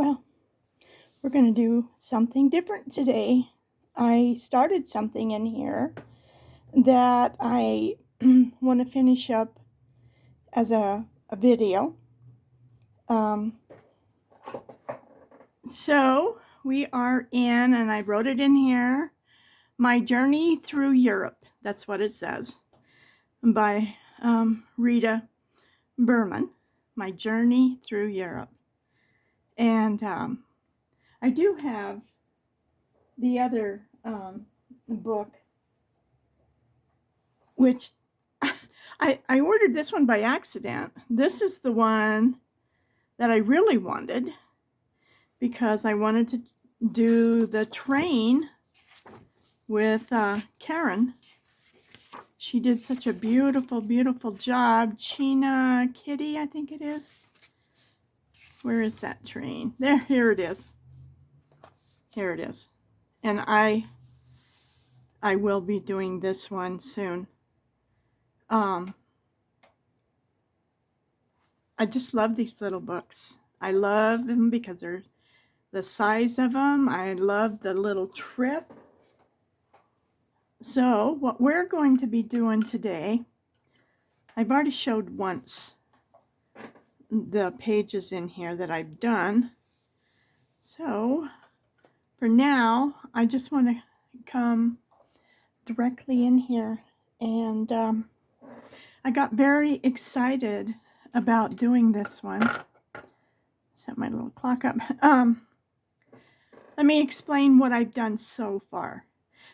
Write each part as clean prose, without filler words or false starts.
Well, we're going to do something different today. I started something in here that I want to finish up as a video. So we are in, and I wrote it in here, My Journey Through Europe. That's what it says, by Rita Berman, My Journey Through Europe. And I do have the other book, which I ordered this one by accident. This is the one that I really wanted because I wanted to do the train with Karen. She did such a beautiful, beautiful job. China Kitty, I think it is. Where is that train? There, here it is. Here it is. And I will be doing this one soon. I just love these little books. I love them because they're the size of them. I love the little trip. So what we're going to be doing today, I've already showed once the pages in here that I've done. So for now, I just want to come directly in here, and I got very excited about doing this one. Set my little clock up. Let me explain what I've done so far.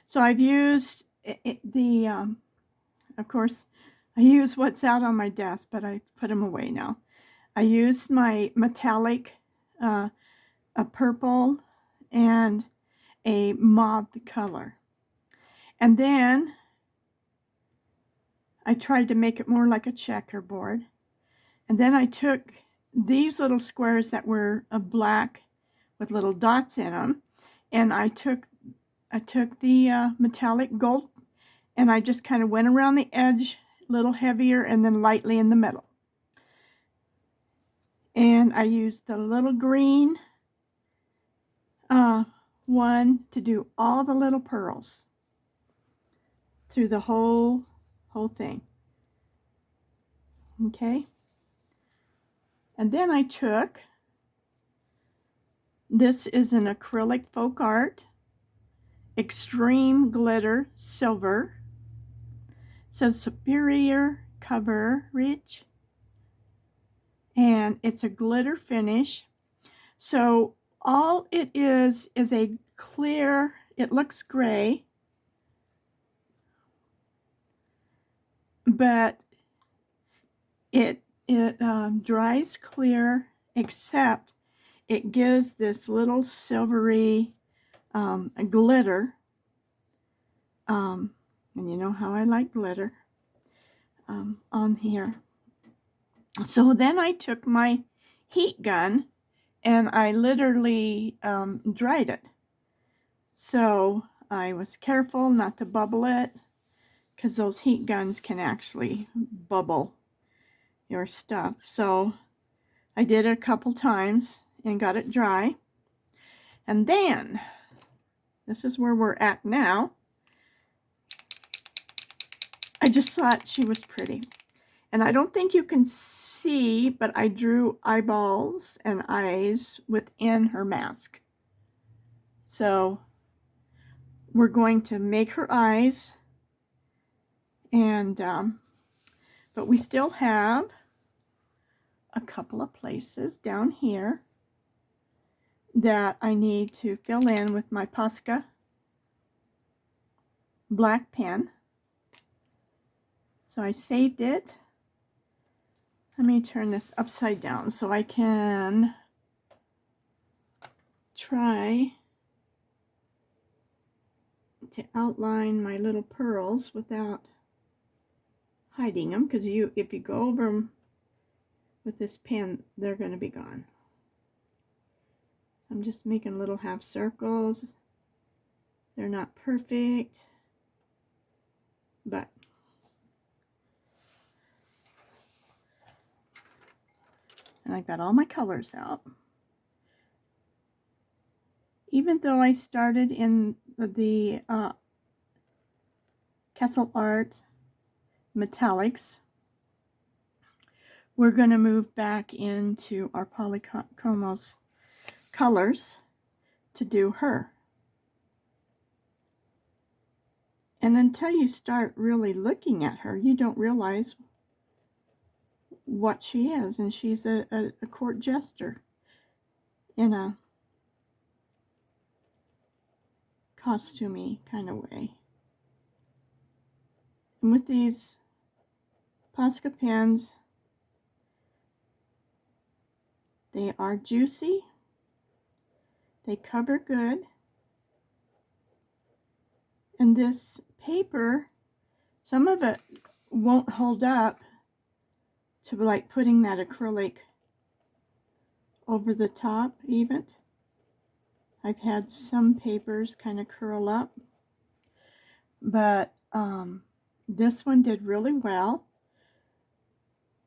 So I've used of course, I use what's out on my desk, but I put them away now. I used my metallic, a purple and a mauve color. And then I tried to make it more like a checkerboard. And then I took these little squares that were black with little dots in them, and I took the metallic gold, and I just kind of went around the edge a little heavier and then lightly in the middle. And I used the little green one to do all the little pearls through the whole thing. Okay. And then I took, this is an acrylic folk art, extreme glitter silver. Says superior coverage, and it's a glitter finish. So all it is a clear, it looks gray, but it dries clear, except it gives this little silvery glitter. And you know how I like glitter on here. So then I took my heat gun and I literally dried it. So I was careful not to bubble it, because those heat guns can actually bubble your stuff. So I did it a couple times and got it dry. And then, this is where we're at now. I just thought she was pretty. And I don't think you can see, but I drew eyeballs and eyes within her mask. So we're going to make her eyes, and but we still have a couple of places down here that I need to fill in with my Posca black pen. So I saved it. Let me turn this upside down so I can try to outline my little pearls without hiding them, because if you go over them with this pen, they're going to be gone. So I'm just making little half circles. They're not perfect, but and I've got all my colors out. even though I started in the Castle Art metallics, we're going to move back into our polychromos colors to do her. And until you start really looking at her, you don't realize what she is. And she's a court jester in a costumey kind of way. And with these Posca pens, they are juicy, they cover good, and this paper, some of it won't hold up to like putting that acrylic over the top even. I've had some papers kind of curl up, but this one did really well.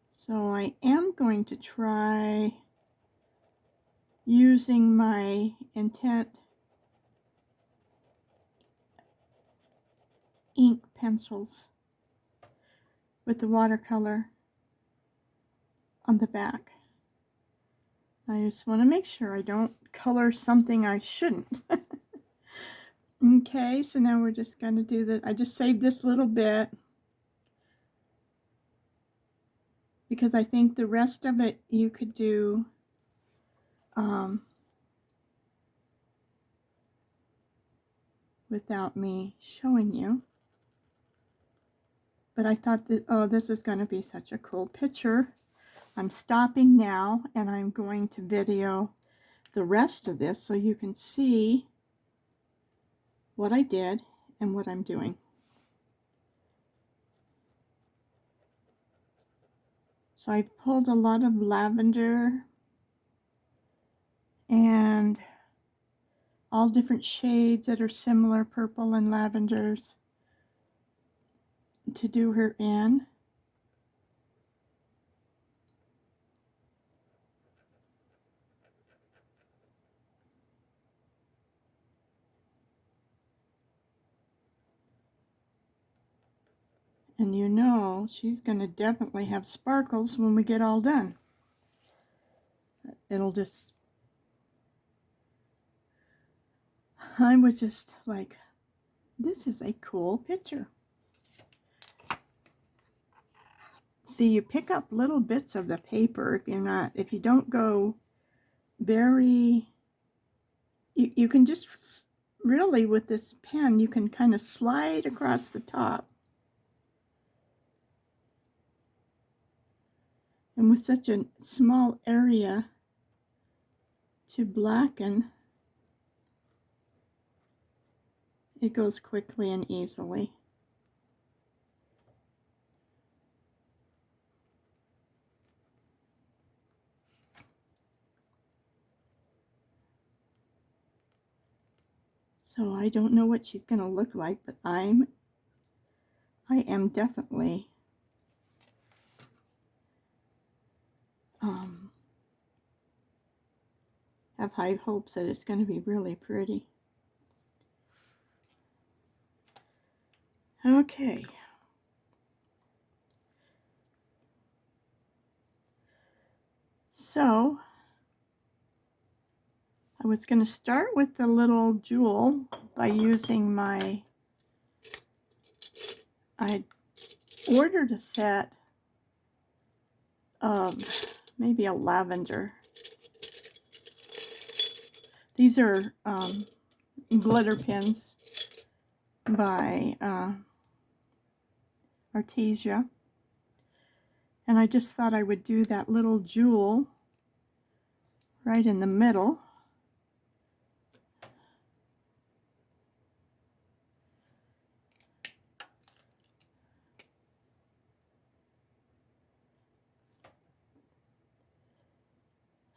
So I am going to try using my Intent ink pencils with the watercolor on the back. I just want to make sure I don't color something I shouldn't. Okay, so now we're just going to do that. I just saved this little bit because I think the rest of it you could do without me showing you. But I thought that, oh, this is going to be such a cool picture. I'm stopping now and I'm going to video the rest of this so you can see what I did and what I'm doing. So I pulled a lot of lavender and all different shades that are similar, purple and lavenders, to do her in. And you know she's going to definitely have sparkles when we get all done. It'll just, I was just like, this is a cool picture. See, you pick up little bits of the paper if you don't go very, you can just really, with this pen, you can kind of slide across the top. And with such a small area to blacken, it goes quickly and easily. So I don't know what she's going to look like, but I am definitely have high hopes that it's going to be really pretty. Okay. So I was going to start with the little jewel by using I ordered a set of maybe a lavender. These are glitter pins by Artesia. And I just thought I would do that little jewel right in the middle.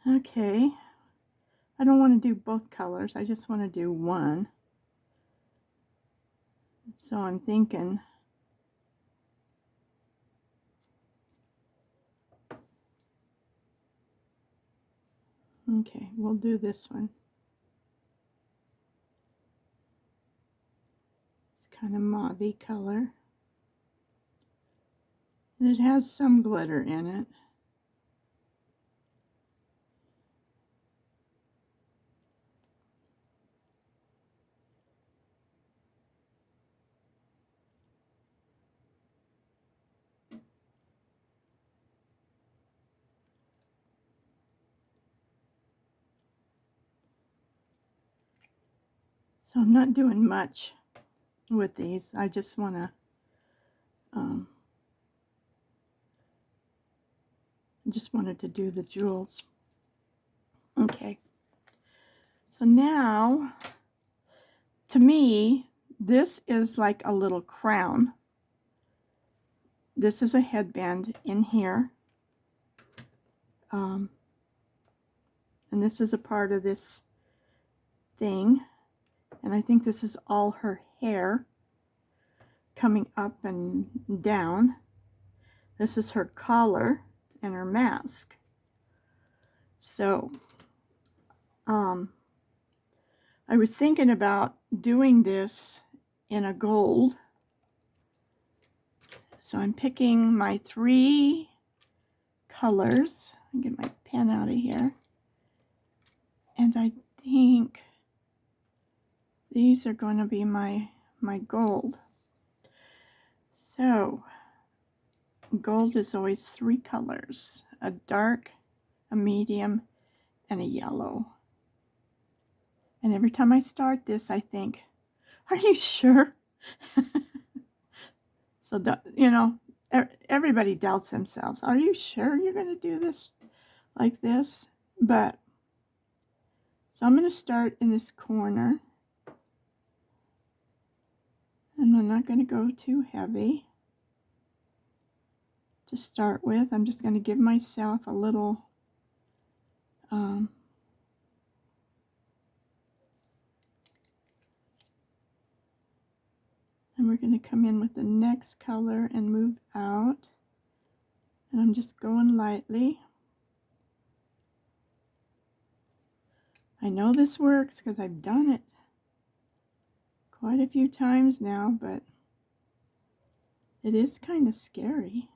Okay, I don't want to do both colors, I just want to do one. So I'm thinking, okay, we'll do this one. kind of mauve-y color. And it has some glitter in it. So I'm not doing much with these. I just want to just wanted to do the jewels. Okay. So now, to me, this is like a little crown. This is a headband in here. And this is a part of this thing. And I think this is all her hair coming up and down. This is her collar and her mask. So, I was thinking about doing this in a gold. So I'm picking my 3 colors. I'll get my pen out of here. And I think these are going to be my gold. So gold is always 3 colors: a dark, a medium, and a yellow. And every time I start this, I think, are you sure? So, you know, everybody doubts themselves. Are you sure you're going to do this like this? But, so I'm going to start in this corner. And I'm not going to go too heavy to start with. I'm just going to give myself a little and we're going to come in with the next color and move out. And I'm just going lightly. I know this works because I've done it quite a few times now, but it is kind of scary.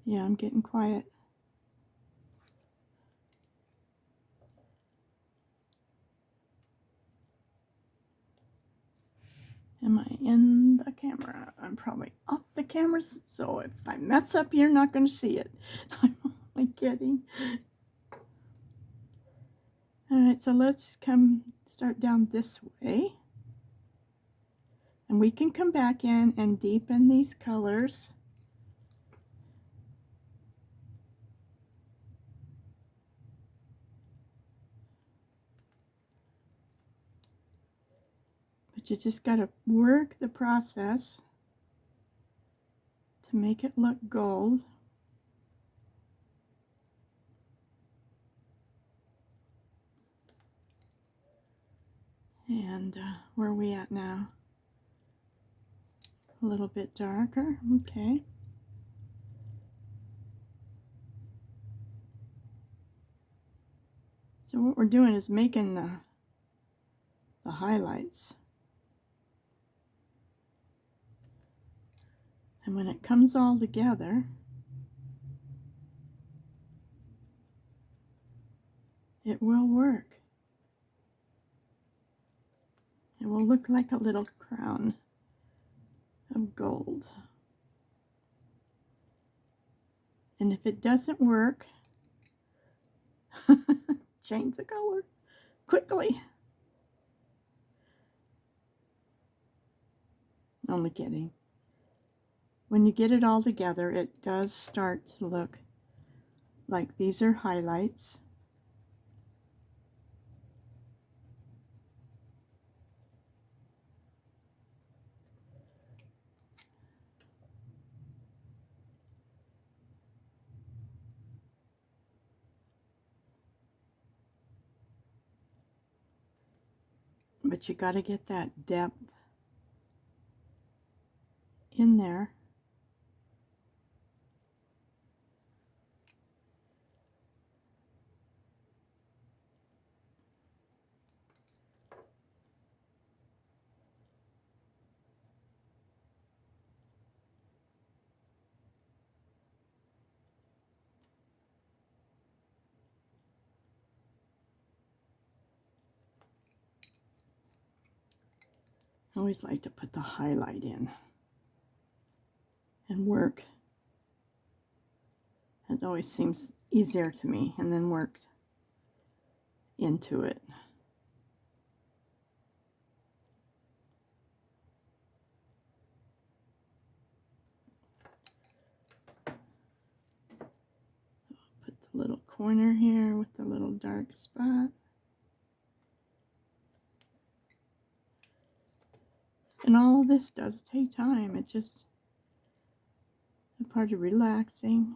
Yeah, I'm getting quiet. Am I in the camera? I'm probably off the camera, so if I mess up, you're not going to see it. I'm only kidding. Alright, so let's start down this way. And we can come back in and deepen these colors. But you just got to work the process to make it look gold. And where are we at now? A little bit darker. Okay. So what we're doing is making the highlights. And when it comes all together, it will work. It will look like a little crown of gold. And if it doesn't work, change the color quickly. Only kidding. When you get it all together, it does start to look like these are highlights. but you got to get that depth in there. I always like to put the highlight in and work. It always seems easier to me, and then work into it. Put the little corner here with the little dark spot. And all of this does take time. It's just a part of relaxing.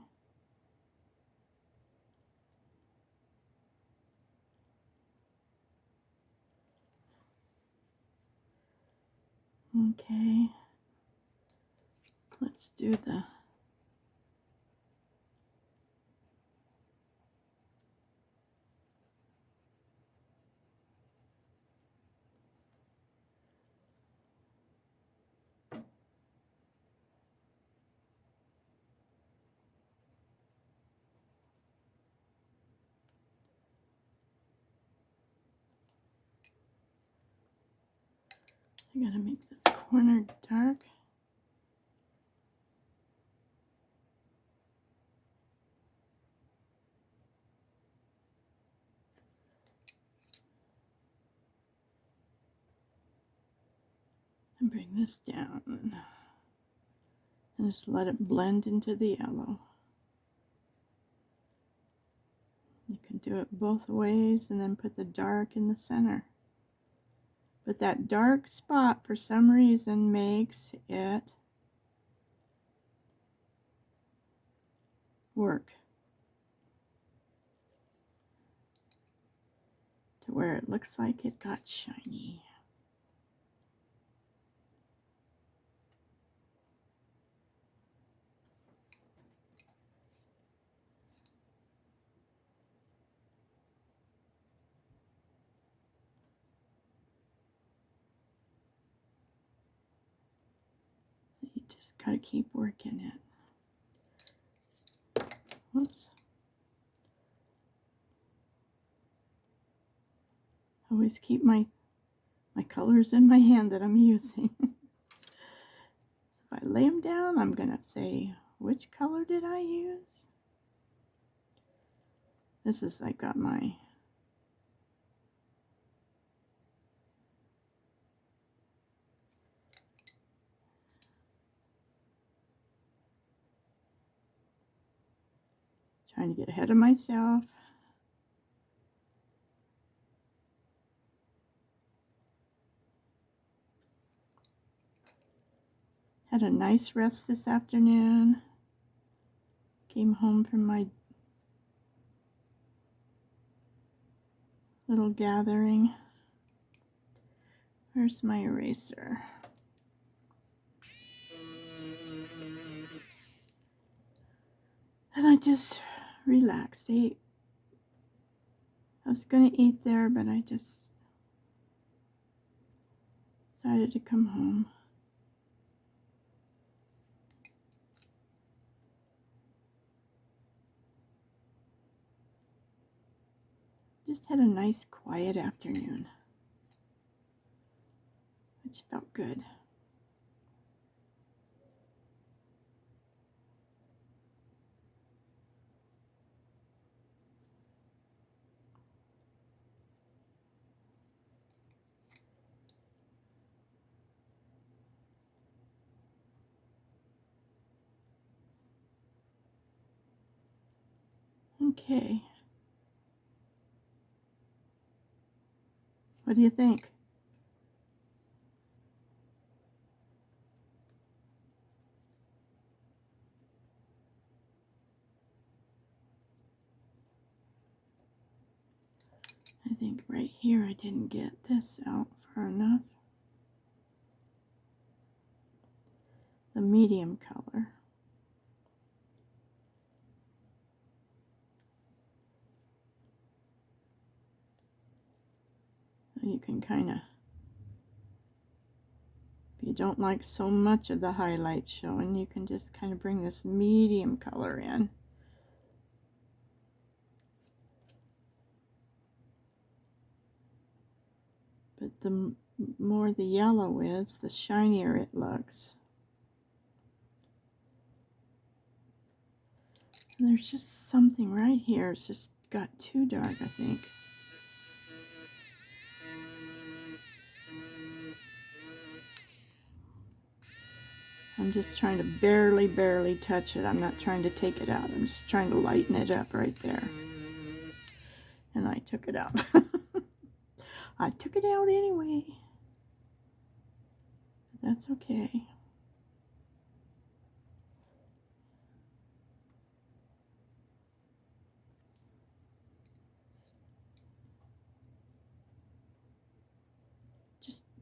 Okay, let's do the I gotta make this corner dark. And bring this down. And just let it blend into the yellow. You can do it both ways and then put the dark in the center. But that dark spot, for some reason, makes it work to where it looks like it got shiny. You just gotta keep working it. Whoops. Always keep my colors in my hand that I'm using. If I lay them down, I'm gonna say, which color did I use? This is, I got my trying to get ahead of myself. Had a nice rest this afternoon. Came home from my little gathering. Where's my eraser? And I just relaxed. I was going to eat there, but I just decided to come home. Just had a nice quiet afternoon, which felt good. Okay. What do you think? I think right here I didn't get this out far enough. The medium color. You can kind of, if you don't like so much of the highlights showing, you can just kind of bring this medium color in. But the more the yellow is, the shinier it looks. And there's just something right here. It's just got too dark, I think. I'm just trying to barely touch it. I'm not trying to take it out. I'm just trying to lighten it up right there. And I took it out. I took it out anyway. That's okay.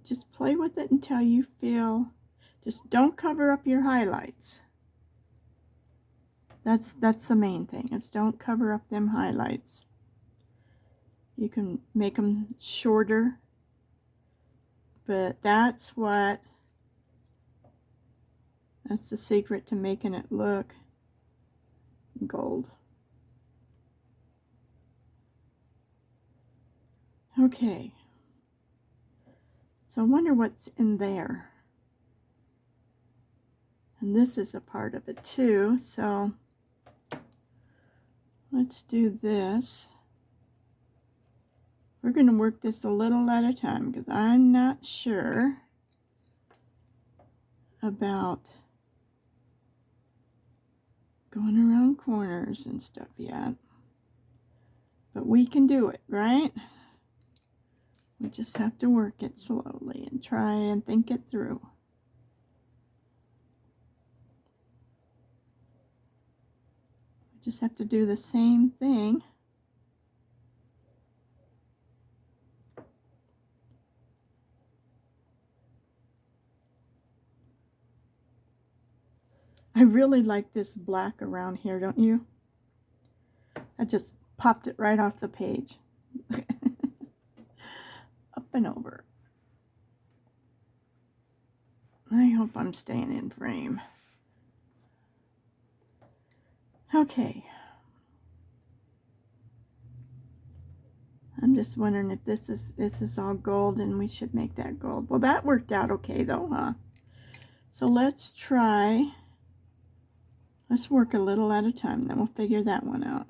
Just play with it until you feel, just don't cover up your highlights. That's the main thing, is don't cover up them highlights. You can make them shorter, but that's the secret to making it look gold. Okay. So I wonder what's in there. And this is a part of it too, so let's do this. We're going to work this a little at a time because I'm not sure about going around corners and stuff yet. But we can do it, right? We just have to work it slowly and try and think it through. We just have to do the same thing. I really like this black around here, don't you? I just popped it right off the page. Up and over. I hope I'm staying in frame. Okay. I'm just wondering if this is all gold and we should make that gold. Well, that worked out okay though, huh? So let's try, let's work a little at a time, then we'll figure that one out.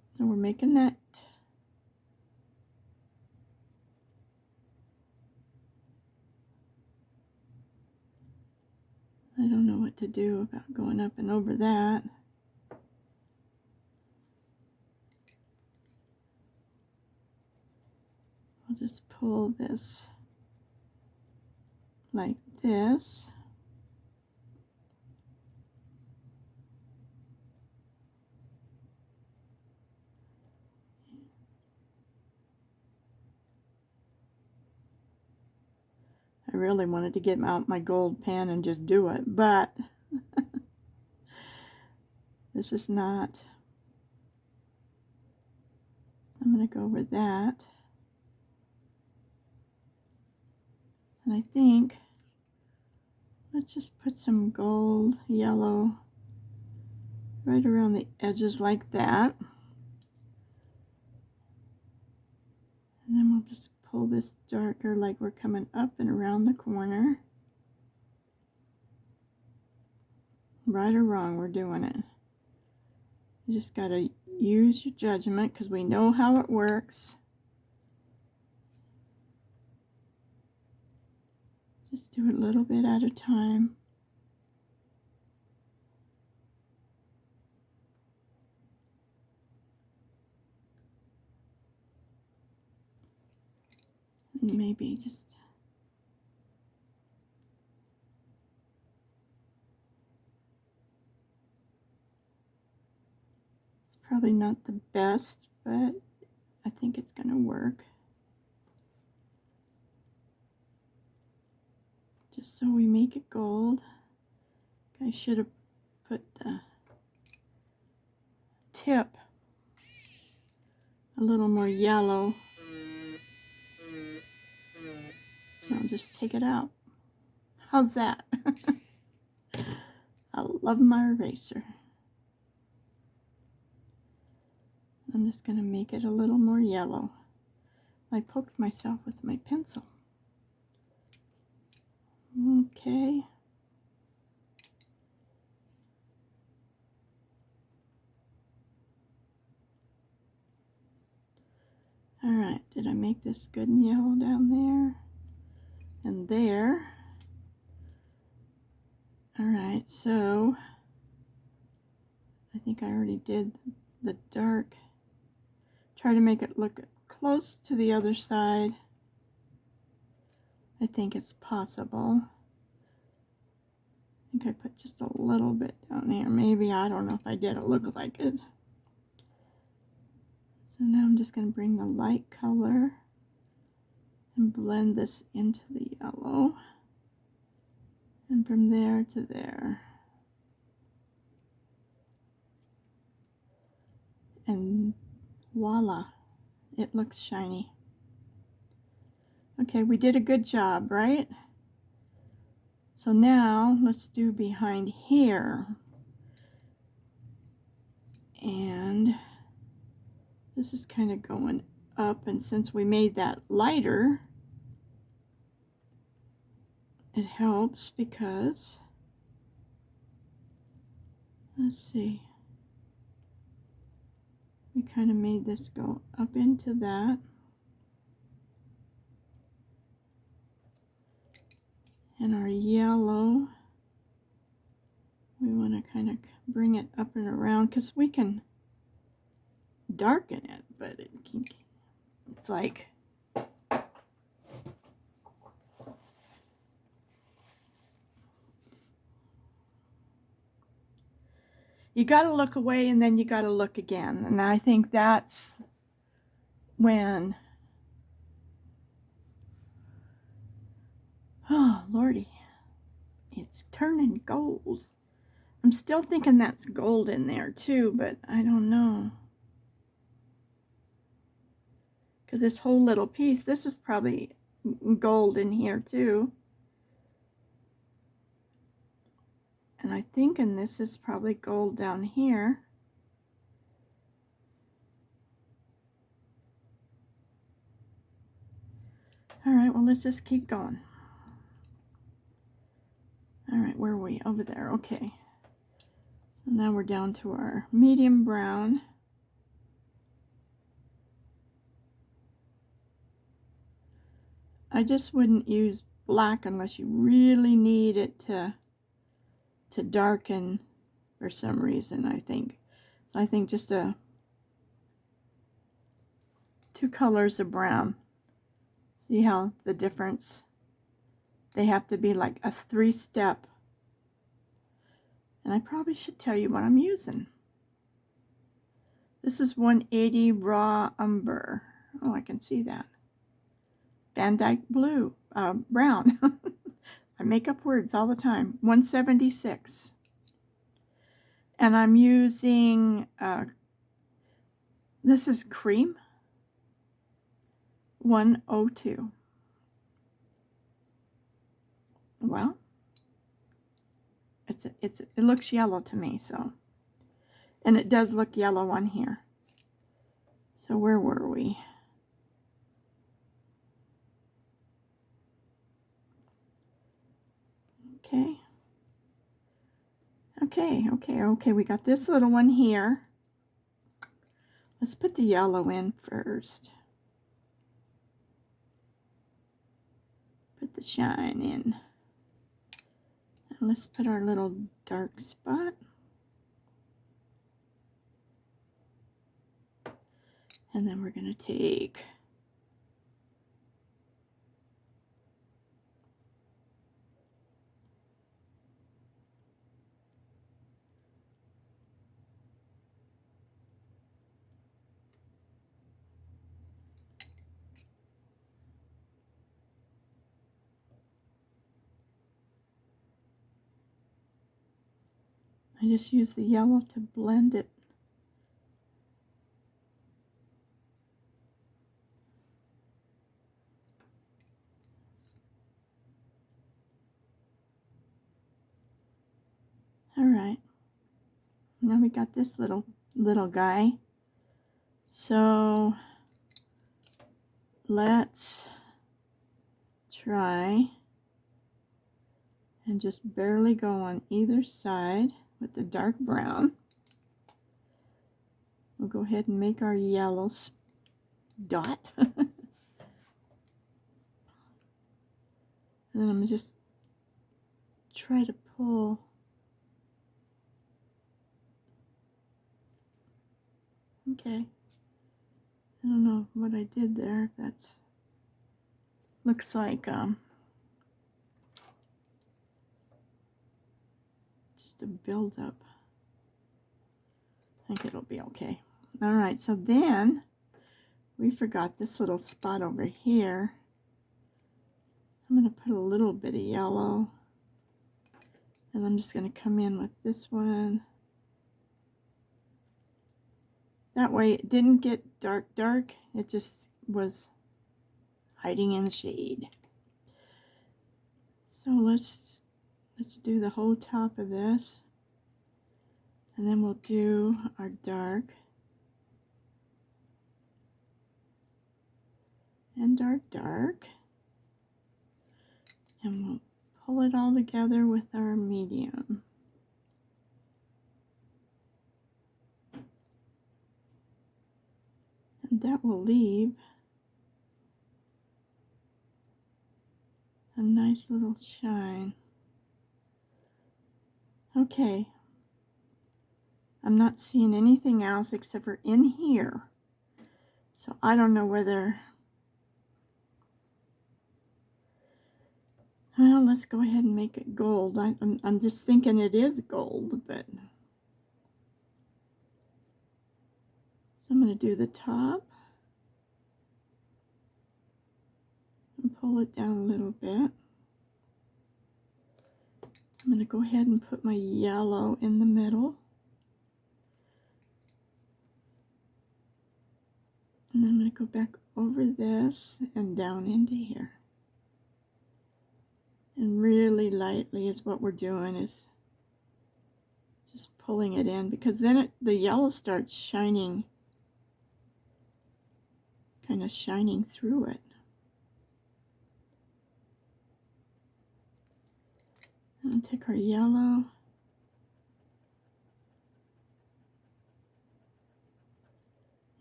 So we're making that. I don't know what to do about going up and over that. I'll just pull this like this. I really wanted to get out my gold pen and just do it, but this is not. I'm going to go over that. And I think, let's just put some gold, yellow, right around the edges like that. And then we'll just pull this darker like we're coming up and around the corner. Right or wrong, we're doing it. You just got to use your judgment because we know how it works. Just do it a little bit at a time. And maybe just it's probably not the best, but I think it's going to work. Just so we make it gold. I should have put the tip a little more yellow. So I'll just take it out. How's that? I love my eraser. I'm just going to make it a little more yellow. I poked myself with my pencil. Okay. All right, did I make this good and yellow down there and there? All right, so I think I already did the dark. Try to make it look close to the other side. I think it's possible. I think I put just a little bit down here. Maybe, I don't know if I did. It looks like it. So now I'm just going to bring the light color and blend this into the yellow. And from there to there. And voila, it looks shiny. Okay, we did a good job, right? So now let's do behind here. And this is kind of going up, and since we made that lighter, it helps because, let's see, we kind of made this go up into that. And our yellow, we want to kind of bring it up and around because we can darken it, but it's like, you got to look away and then you got to look again. And I think that's when, oh Lordy, it's turning gold. I'm still thinking that's gold in there too, but I don't know. Because this whole little piece, this is probably gold in here too. And I think this is probably gold down here. All right, well, let's just keep going. All right, where are we? Over there, okay. So now we're down to our medium brown. I just wouldn't use black unless you really need it to darken for some reason, I think. So I think just two colors of brown. See how the difference? They have to be like a 3-step. And I probably should tell you what I'm using. This is 180 raw umber. Oh, I can see that. Van Dyke blue, brown. I make up words all the time. 176. And I'm using, this is cream. 102. Well, it looks yellow to me, so. And it does look yellow on here. So where were we? Okay, we got this little one here. Let's put the yellow in first. Put the shine in. And let's put our little dark spot. And then we're going to take I just use the yellow to blend it. All right. Now we got this little guy. So let's try and just barely go on either side with the dark brown. We'll go ahead and make our yellow dot. And then I'm just try to pull. Okay. I don't know what I did there. That's looks like just a build-up. I think it'll be okay. All right, so then we forgot this little spot over here. I'm going to put a little bit of yellow, and I'm just going to come in with this one. That way it didn't get dark, it just was hiding in the shade. So let's do the whole top of this, and then we'll do our dark and our dark, and we'll pull it all together with our medium. And that will leave a nice little shine. Okay, I'm not seeing anything else except for in here. So I don't know whether, well, let's go ahead and make it gold. I'm just thinking it is gold, but I'm going to do the top and pull it down a little bit. I'm going to go ahead and put my yellow in the middle. And then I'm going to go back over this and down into here. And really lightly is what we're doing, is just pulling it in, because then the yellow starts shining, kind of shining through it. And take our yellow.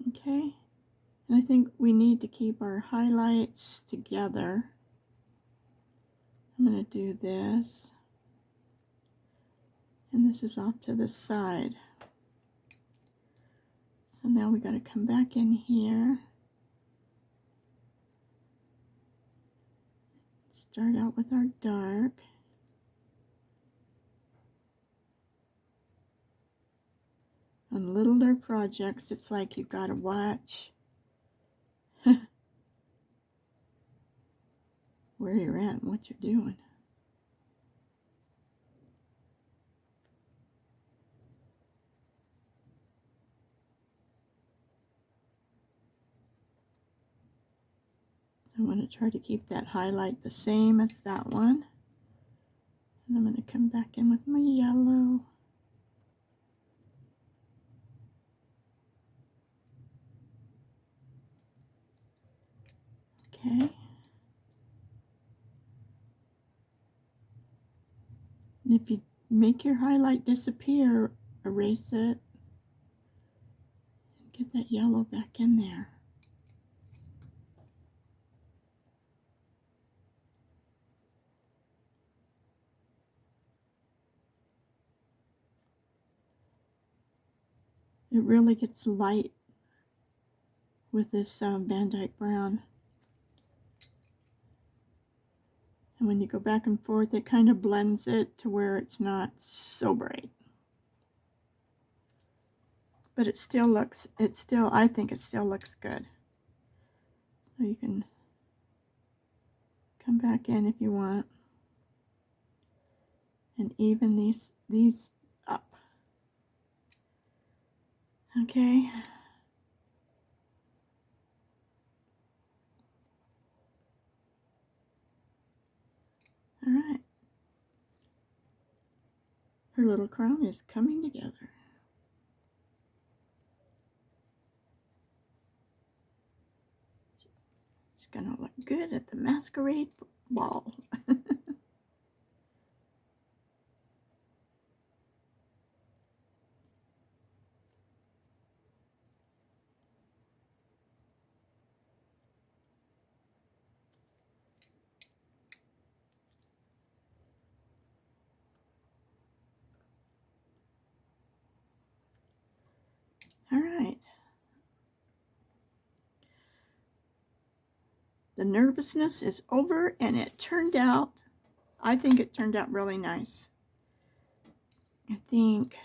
Okay. And I think we need to keep our highlights together. I'm going to do this. And this is off to the side. So now we got to come back in here. Start out with our dark. On littler projects, it's like you've got to watch where you're at and what you're doing. So I'm going to try to keep that highlight the same as that one. And I'm going to come back in with my yellow. Okay. And if you make your highlight disappear, erase it. And get that yellow back in there. It really gets light with this Van Dyke brown. And when you go back and forth, it kind of blends it to where it's not so bright. But it still looks, I think it still looks good. So you can come back in if you want and even these up. Okay. All right. Her little crown is coming together. It's gonna look good at the masquerade ball. All right. The nervousness is over, and it turned out, I think it turned out really nice. I think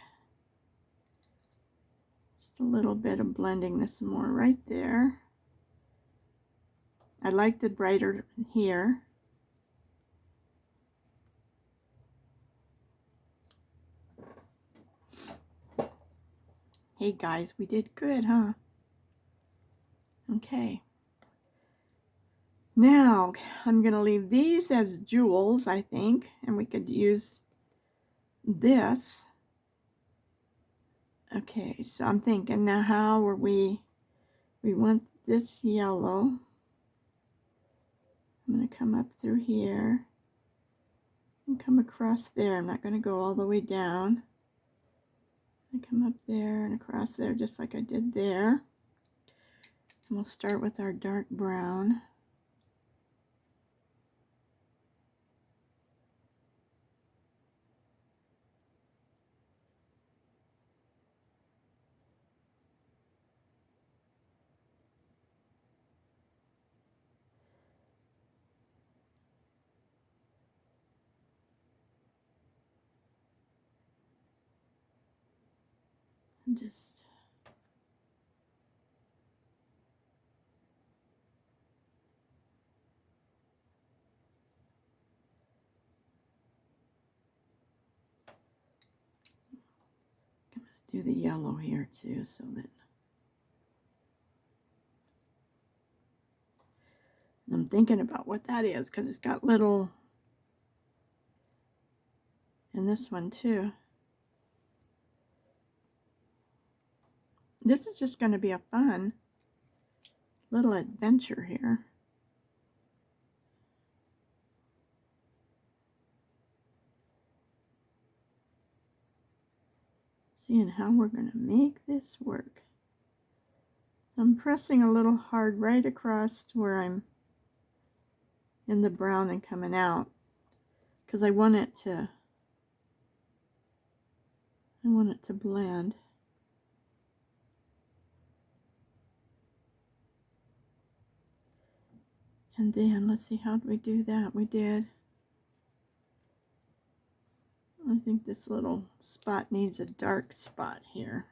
just a little bit of blending this more right there. I like the brighter here. Hey guys, we did good, huh? Okay. Now, I'm going to leave these as jewels, I think, and we could use this. Okay, so I'm thinking now how are we want this yellow. I'm going to come up through here and come across there. I'm not going to go all the way down. I come up there and across there just like I did there. And we'll start with our dark brown. And just do the yellow here too, so that I'm thinking about what that is because it's got little, and this one too. This is just going to be a fun little adventure here. Seeing how we're going to make this work. I'm pressing a little hard right across to where I'm in the brown and coming out because I want it to blend. And then let's see, how do we do that? We did. I think this little spot needs a dark spot here.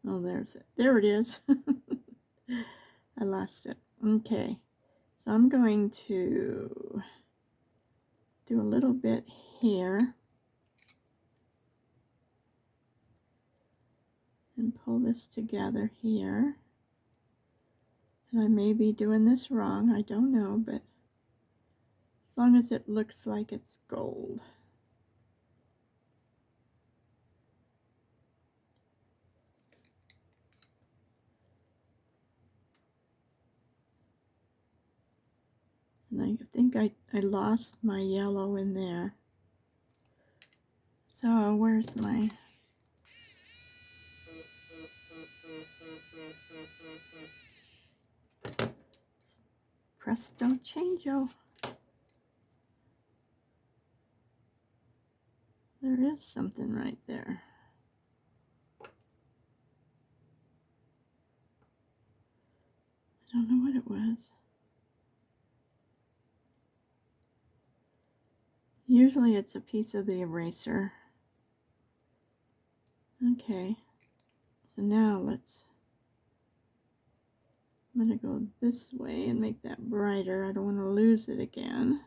Oh, there's it. There it is. I lost it. Okay. So I'm going to do a little bit here and pull this together here. And I may be doing this wrong, I don't know, but as long as it looks like it's gold. And I think I lost my yellow in there. So where's my... Presto changeo. There is something right there. I don't know what it was. Usually it's a piece of the eraser. Okay, so now I'm going to go this way and make that brighter. I don't want to lose it again.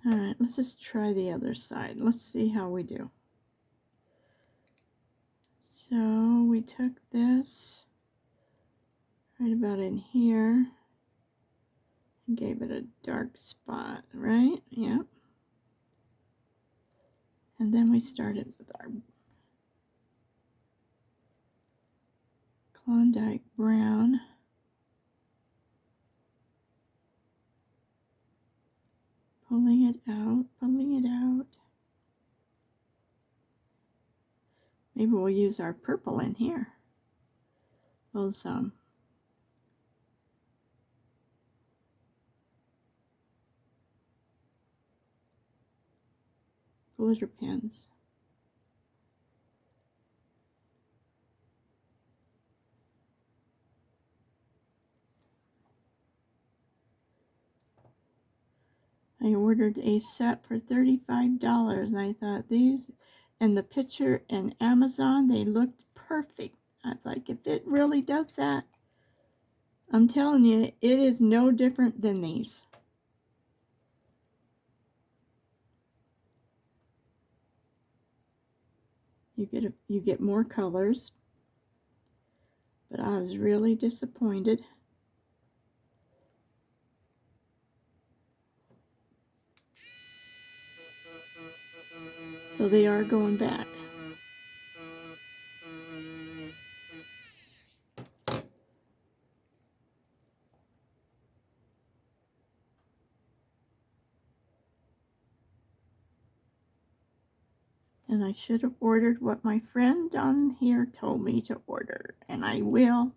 All right, let's just try the other side. Let's see how we do. So we took this right about in here and gave it a dark spot, right? Yep. And then we started with our Klondike brown. Pulling it out, pulling it out. Maybe we'll use our purple in here. Those glitter pens. I ordered a set for $35 and I thought these and the picture in Amazon, they looked perfect. I was like, if it really does that, I'm telling you, it is no different than these. You get more colors, but I was really disappointed. So they are going back. And I should have ordered what my friend on here told me to order. And I will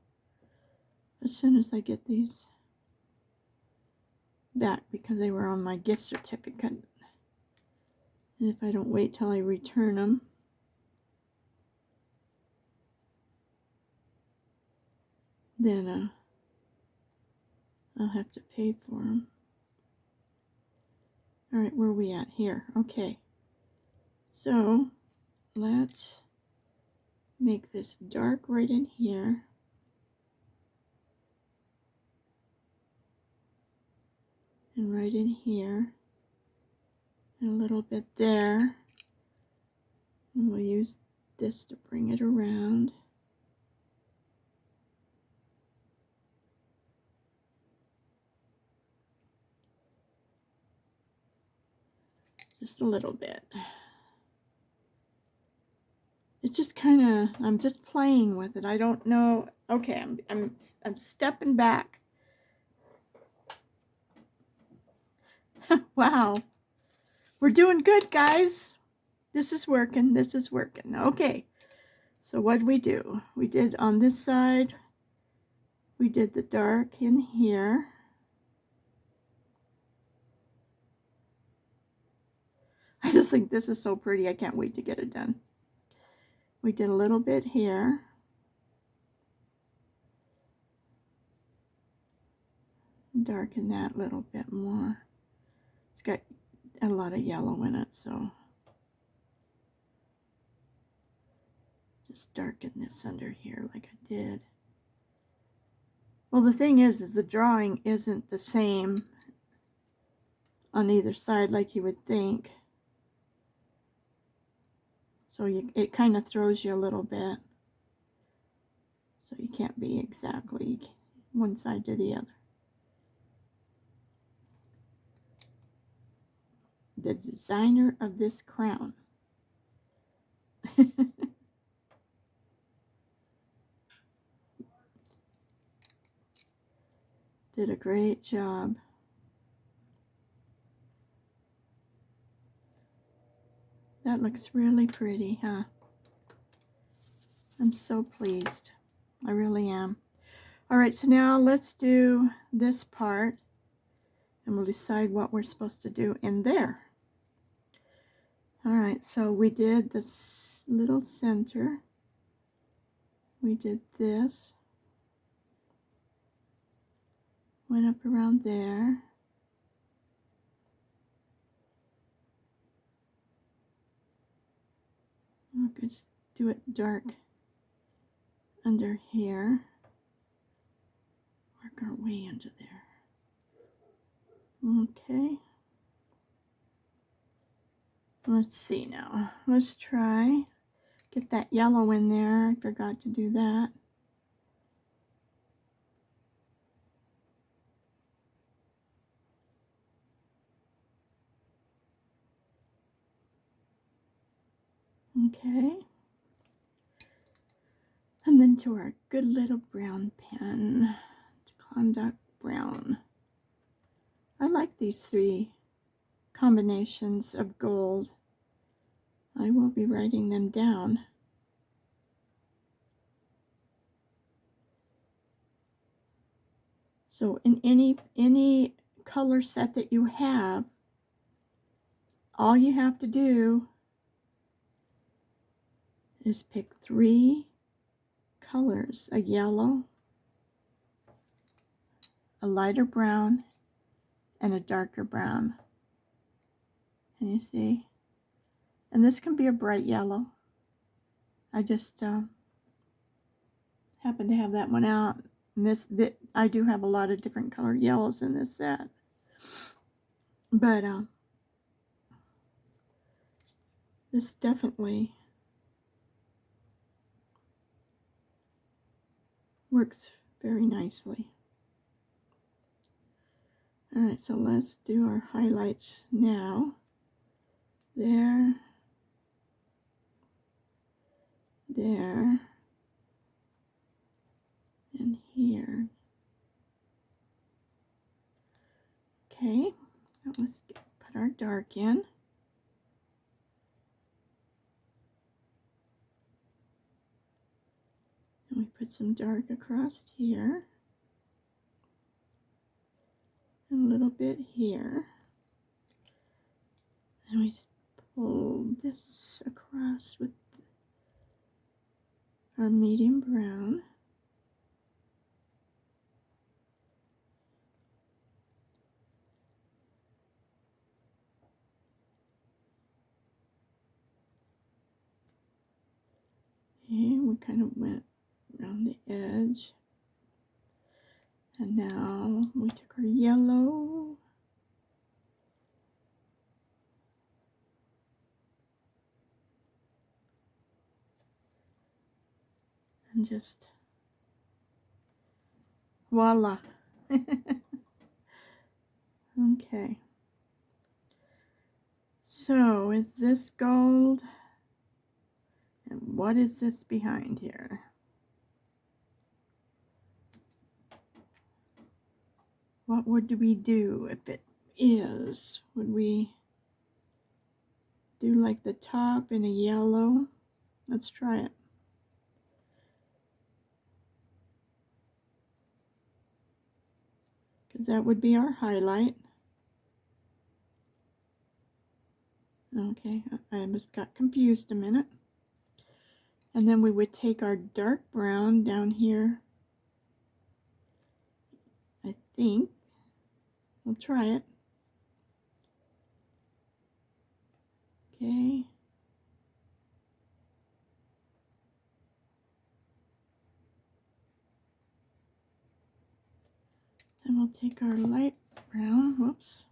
as soon as I get these back because they were on my gift certificate. And if I don't wait till I return them, then I'll have to pay for them. All right, where are we at here? Okay. So let's make this dark right in here. And right in here. And a little bit there. And we'll use this to bring it around. Just a little bit. It's just kind of, I'm just playing with it. I don't know. Okay, I'm stepping back. Wow. We're doing good, guys. This is working. This is working. Okay. So what did we do? We did on this side, we did the dark in here. I just think this is so pretty. I can't wait to get it done. We did a little bit here. Darken that a little bit more. It's got a lot of yellow in it, so just darken this under here like I did. Well, the thing is the drawing isn't the same on either side like you would think. So it kind of throws you a little bit. So you can't be exactly one side to the other. The designer of this crown. Did a great job. That looks really pretty, huh? I'm so pleased. I really am. All right, so now let's do this part and we'll decide what we're supposed to do in there. All right, so we did this little center. We did this. Went up around there. I'm going to just do it dark under here. Work our way into there. Okay. Let's see now. Let's try. Get that yellow in there. I forgot to do that. Okay. And then to our good little brown pen, Conduct Brown. I like these three combinations of gold. I will be writing them down. So in any color set that you have, all you have to do is pick 3 colors: a yellow, a lighter brown, and a darker brown. And you see? And this can be a bright yellow. I just happen to have that one out. And I do have a lot of different colored yellows in this set. But this definitely works very nicely. All right, so let's do our highlights now. There, there, and here. Okay, now let's put our dark in. And we put some dark across here. And a little bit here. And we pull this across with our medium brown. And we kind of went around the edge. And now we took our yellow. And just voila. Okay. So is this gold? And what is this behind here? What would we do if it is? Would we do like the top in a yellow? Let's try it. Because that would be our highlight. Okay, I just got confused a minute. And then we would take our dark brown down here. I think. We'll try it. Okay. Then we'll take our light brown. Whoops.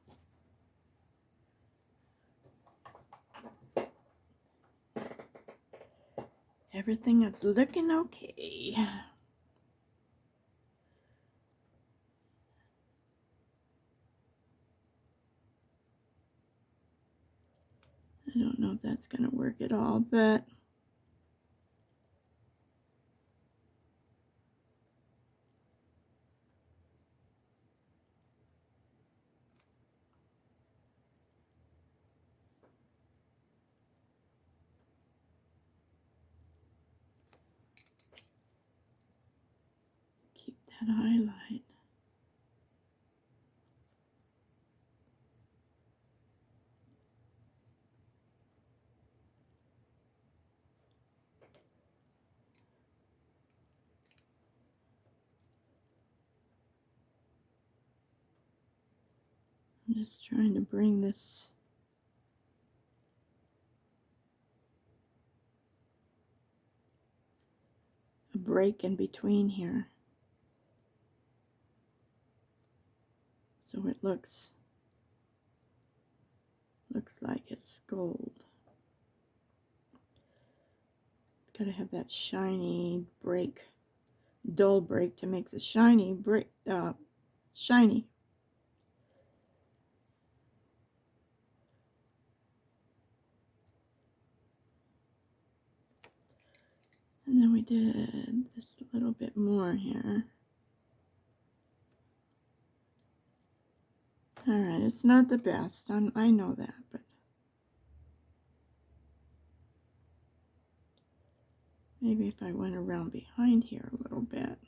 Everything is looking okay. I don't know if that's going to work at all, but keep that highlight. I'm just trying to bring this a break in between here so it looks Looks like it's gold. It's got to have that shiny break, dull break to make the shiny break, shiny. And then we did this a little bit more here. All right, it's not the best. I know that, but maybe if I went around behind here a little bit.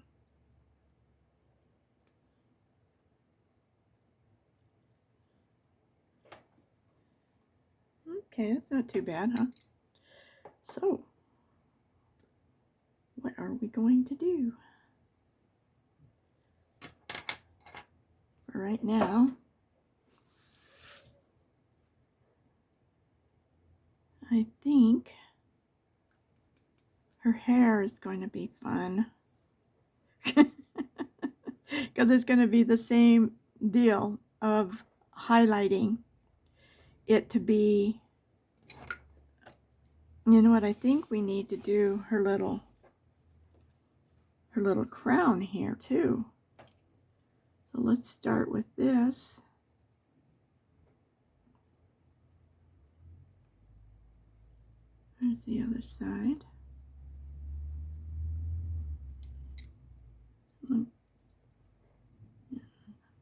Okay, that's not too bad, huh? So, what are we going to do? For right now, I think her hair is going to be fun. Because it's going to be the same deal of highlighting it to be, you know what, I think we need to do her little crown here too. So let's start with this. There's the other side.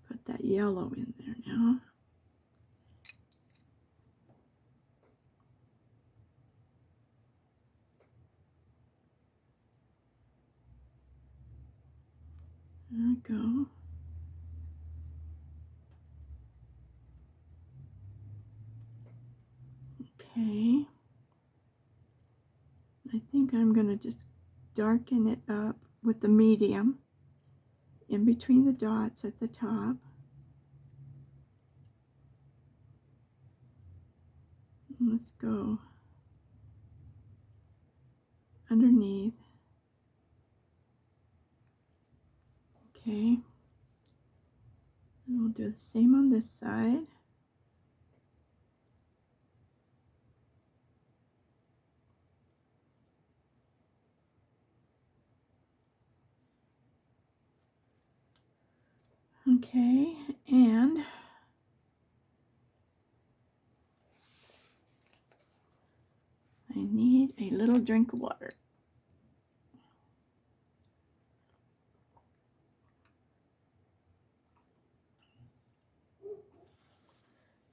Put that yellow in there now. There we go. Okay. I think I'm going to just darken it up with the medium in between the dots at the top. Let's go underneath. Okay. And we'll do the same on this side. Okay, and I need a little drink of water.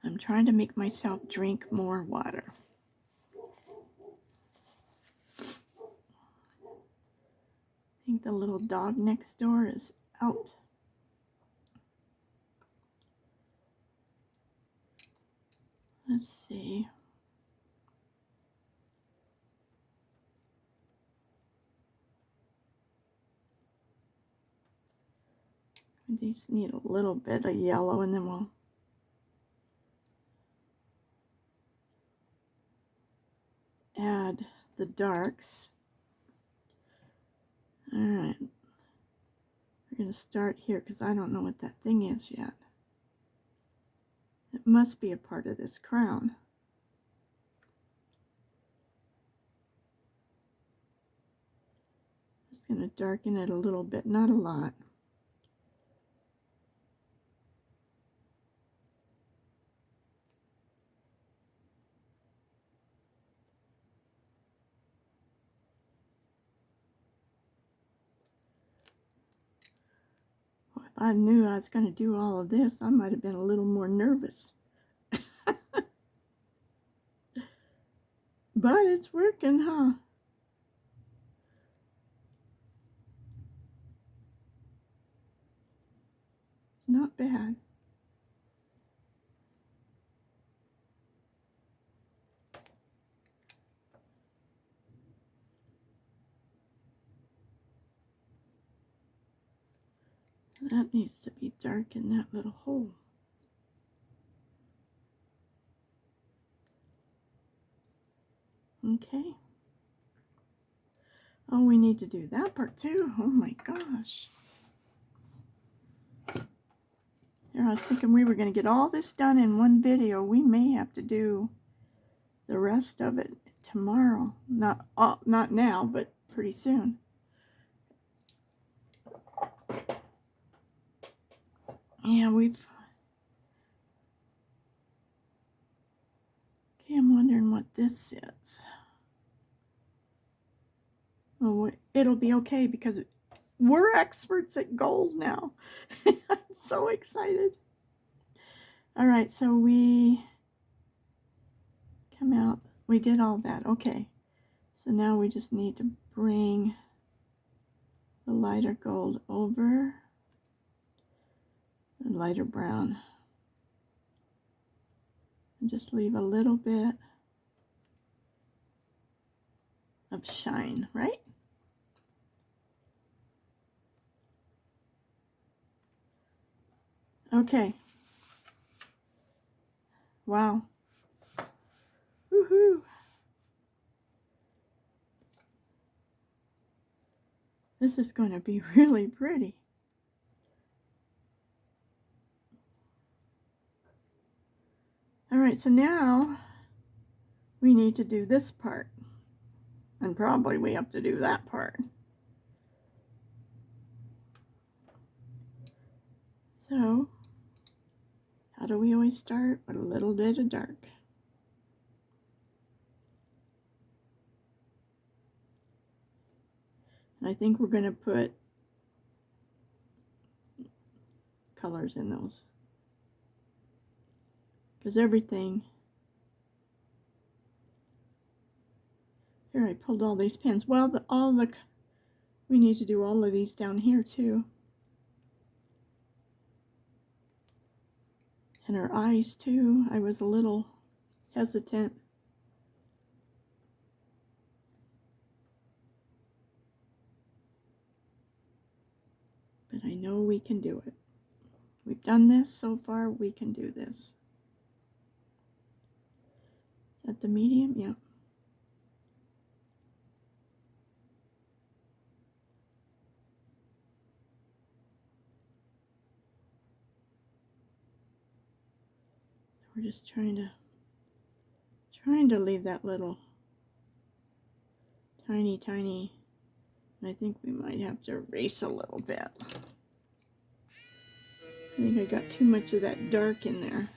I'm trying to make myself drink more water. I think the little dog next door is out. Let's see. We just need a little bit of yellow and then we'll add the darks. All right. We're going to start here because I don't know what that thing is yet. It must be a part of this crown. Just going to darken it a little bit, not a lot. If I knew I was going to do all of this, I might have been a little more nervous. But it's working, huh? It's not bad. That needs to be dark in that little hole. Okay. Oh, we need to do that part too. Oh my gosh. Here, I was thinking we were going to get all this done in one video. We may have to do the rest of it tomorrow. Not now, but pretty soon. Yeah, okay, I'm wondering what this is. Oh, it'll be okay because we're experts at gold now. I'm so excited. All right, so we come out. We did all that. Okay. So now we just need to bring the lighter gold over the lighter brown. And just leave a little bit of shine, right? Okay. Wow. Woohoo. This is going to be really pretty. All right, so now we need to do this part. And probably we have to do that part. So, how do we always start? With a little bit of dark. And I think we're going to put colors in those. Because everything... Here, I pulled all these pins. Well, we need to do all of these down here too. And her eyes too. I was a little hesitant. But I know we can do it. We've done this so far, we can do this. Is that the medium? Yeah. We're just trying to leave that little tiny, and I think we might have to erase a little bit. I think I got too much of that dark in there.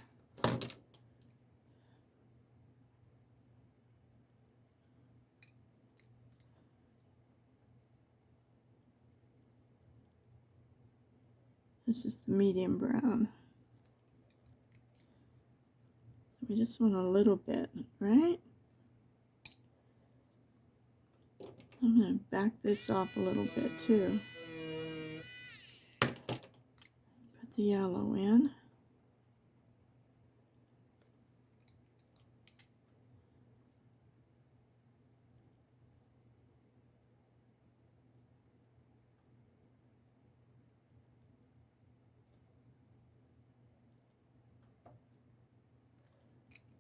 This is the medium brown. We just want a little bit, right? I'm going to back this off a little bit too. Put the yellow in.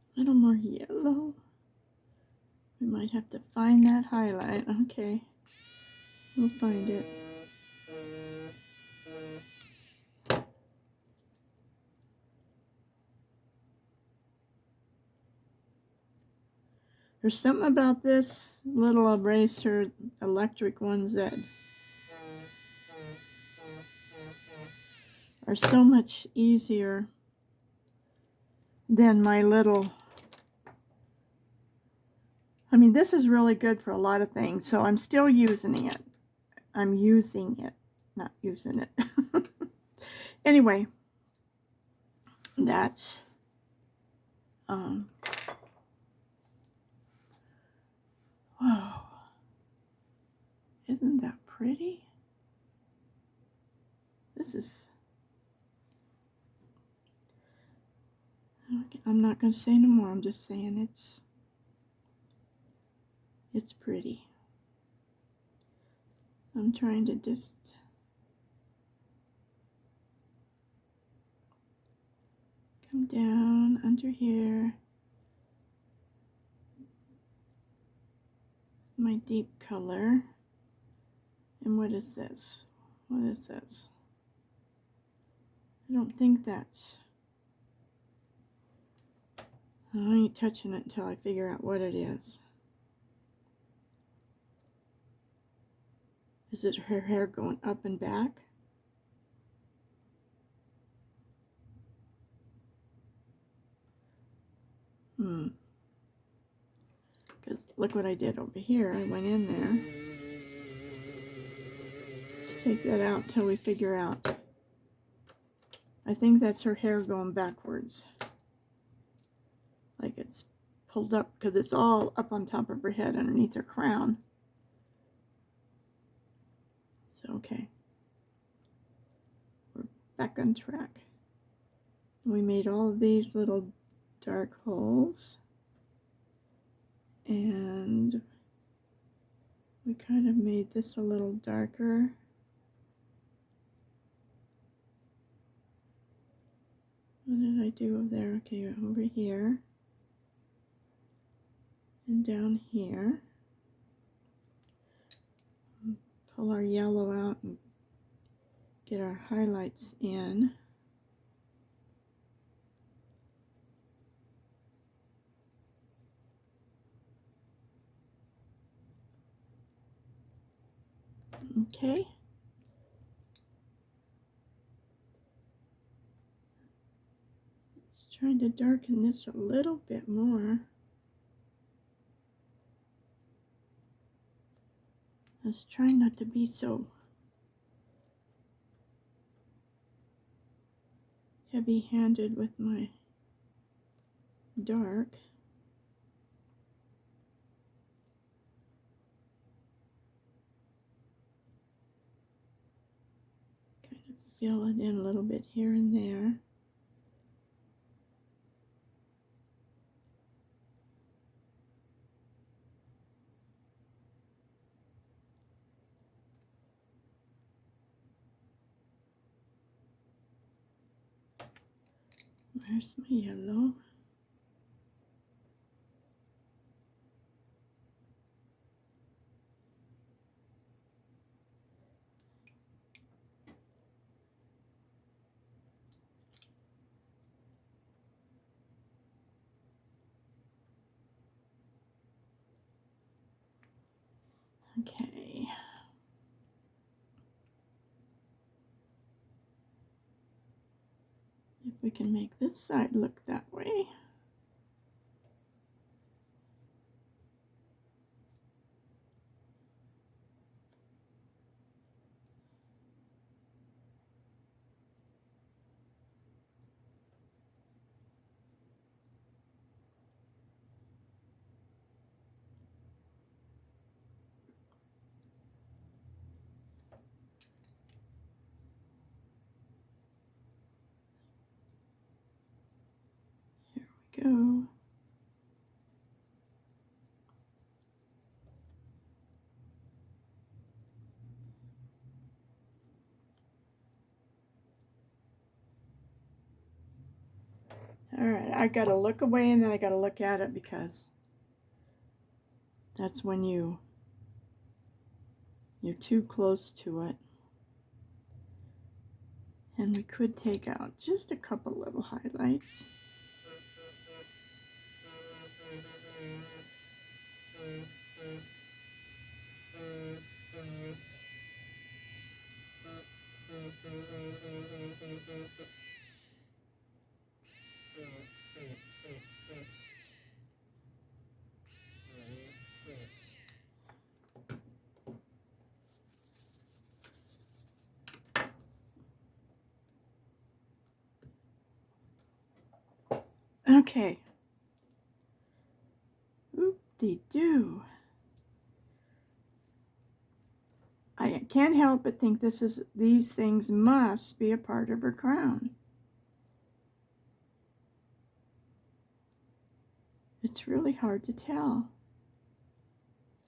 A little more yellow. We might have to find that highlight. Okay, we'll find it. There's something about this little eraser, electric ones, that are so much easier than my little... I mean, this is really good for a lot of things, so I'm still using it. I'm using it, not using it. Anyway, that's... Whoa. Isn't that pretty? This is... I'm not going to say no more. I'm just saying it's pretty. I'm trying to just come down under here. My deep color. And what is this? What is this? I don't think that's... I ain't touching it until I figure out what it is. Is it her hair going up and back? Because look what I did over here. I went in there. Let's take that out until we figure out. I think that's her hair going backwards. Like it's pulled up because it's all up on top of her head underneath her crown. So, okay. We're back on track. We made all of these little dark holes. And we kind of made this a little darker. What did I do over there? Okay, over here. And down here. Pull our yellow out and get our highlights in. Okay. Just trying to darken this a little bit more. I was trying not to be so heavy-handed with my dark. Kind of fill it in a little bit here and there. Where's my yellow? Okay. See if we can make this side look that way. Go. All right, I got to look away and then I got to look at it because that's when you're too close to it. And we could take out just a couple little highlights. Okay. Oop-de-doo. I can't help but think these things must be a part of her crown. It's really hard to tell.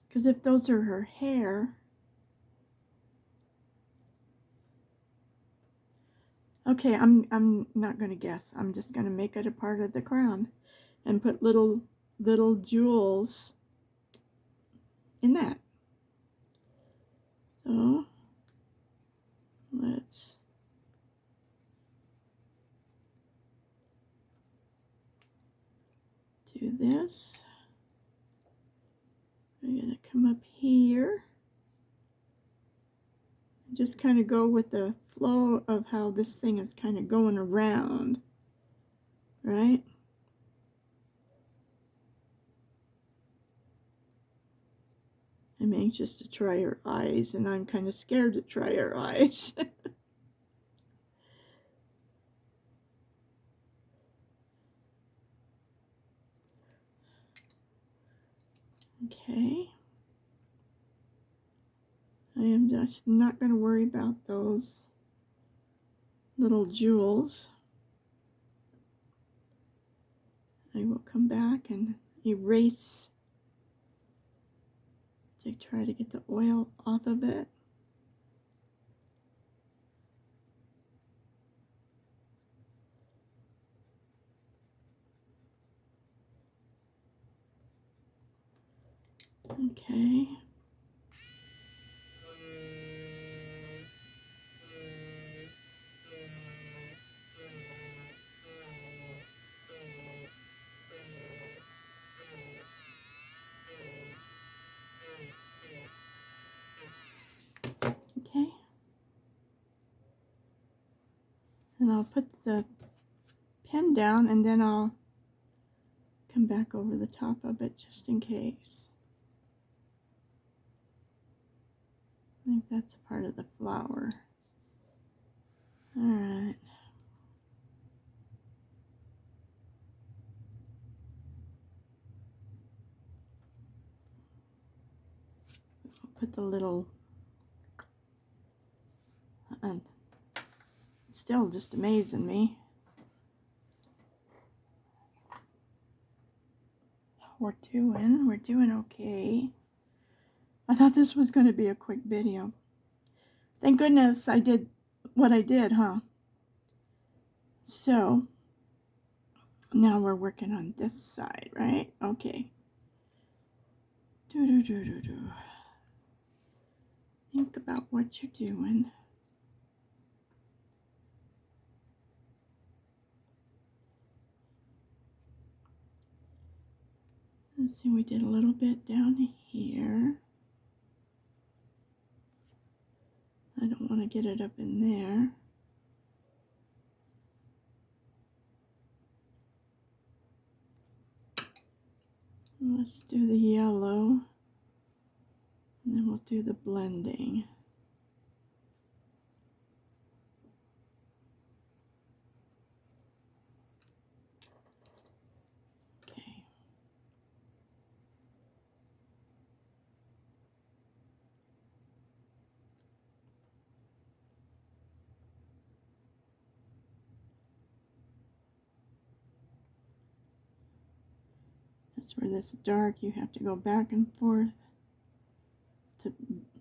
Because if those are her hair... Okay, I'm not going to guess. I'm just going to make it a part of the crown and put little jewels in that. So let's do this. I'm going to come up here. Just kind of go with the flow of how this thing is kind of going around, right? I'm anxious to try her eyes, and I'm kind of scared to try her eyes. Okay. I am just not going to worry about those little jewels. I will come back and erase to try to get the oil off of it. Okay. Okay. And I'll put the pen down, and then I'll come back over the top of it just in case. I think that's a part of the flower. All right. I'll put the little, it's still just amazing me. We're doing okay. I thought this was going to be a quick video. Thank goodness I did what I did, huh? So, now we're working on this side, right? Okay. Think about what you're doing. Let's see, we did a little bit down here. I don't want to get it up in there. Let's do the yellow, and then we'll do the blending. Okay. That's where this dark, you have to go back and forth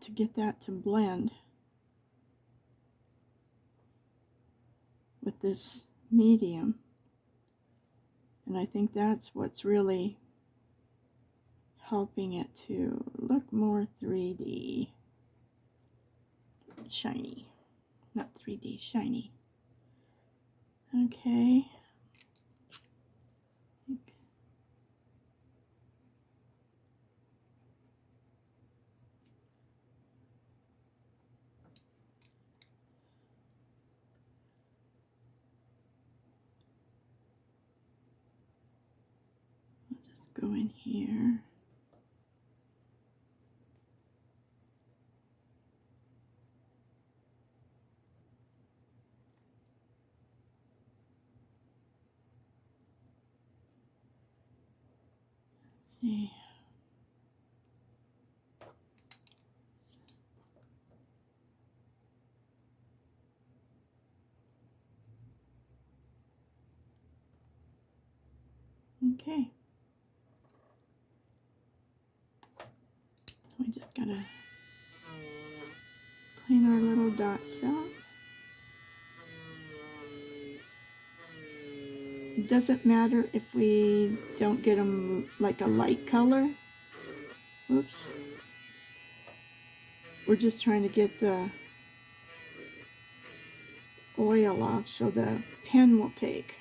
to get that to blend with this medium. And I think that's what's really helping it to look more 3D. Shiny. Not 3D, shiny. Okay. I'll just go in here. Let's see. Okay. We just gotta clean our little dots out. It doesn't matter if we don't get them like a light color. Oops. We're just trying to get the oil off so the pen will take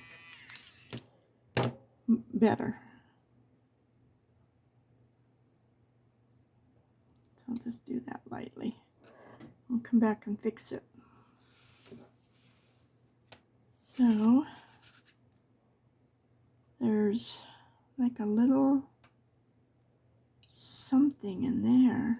better. I'll just do that lightly. I'll come back and fix it. So there's like a little something in there.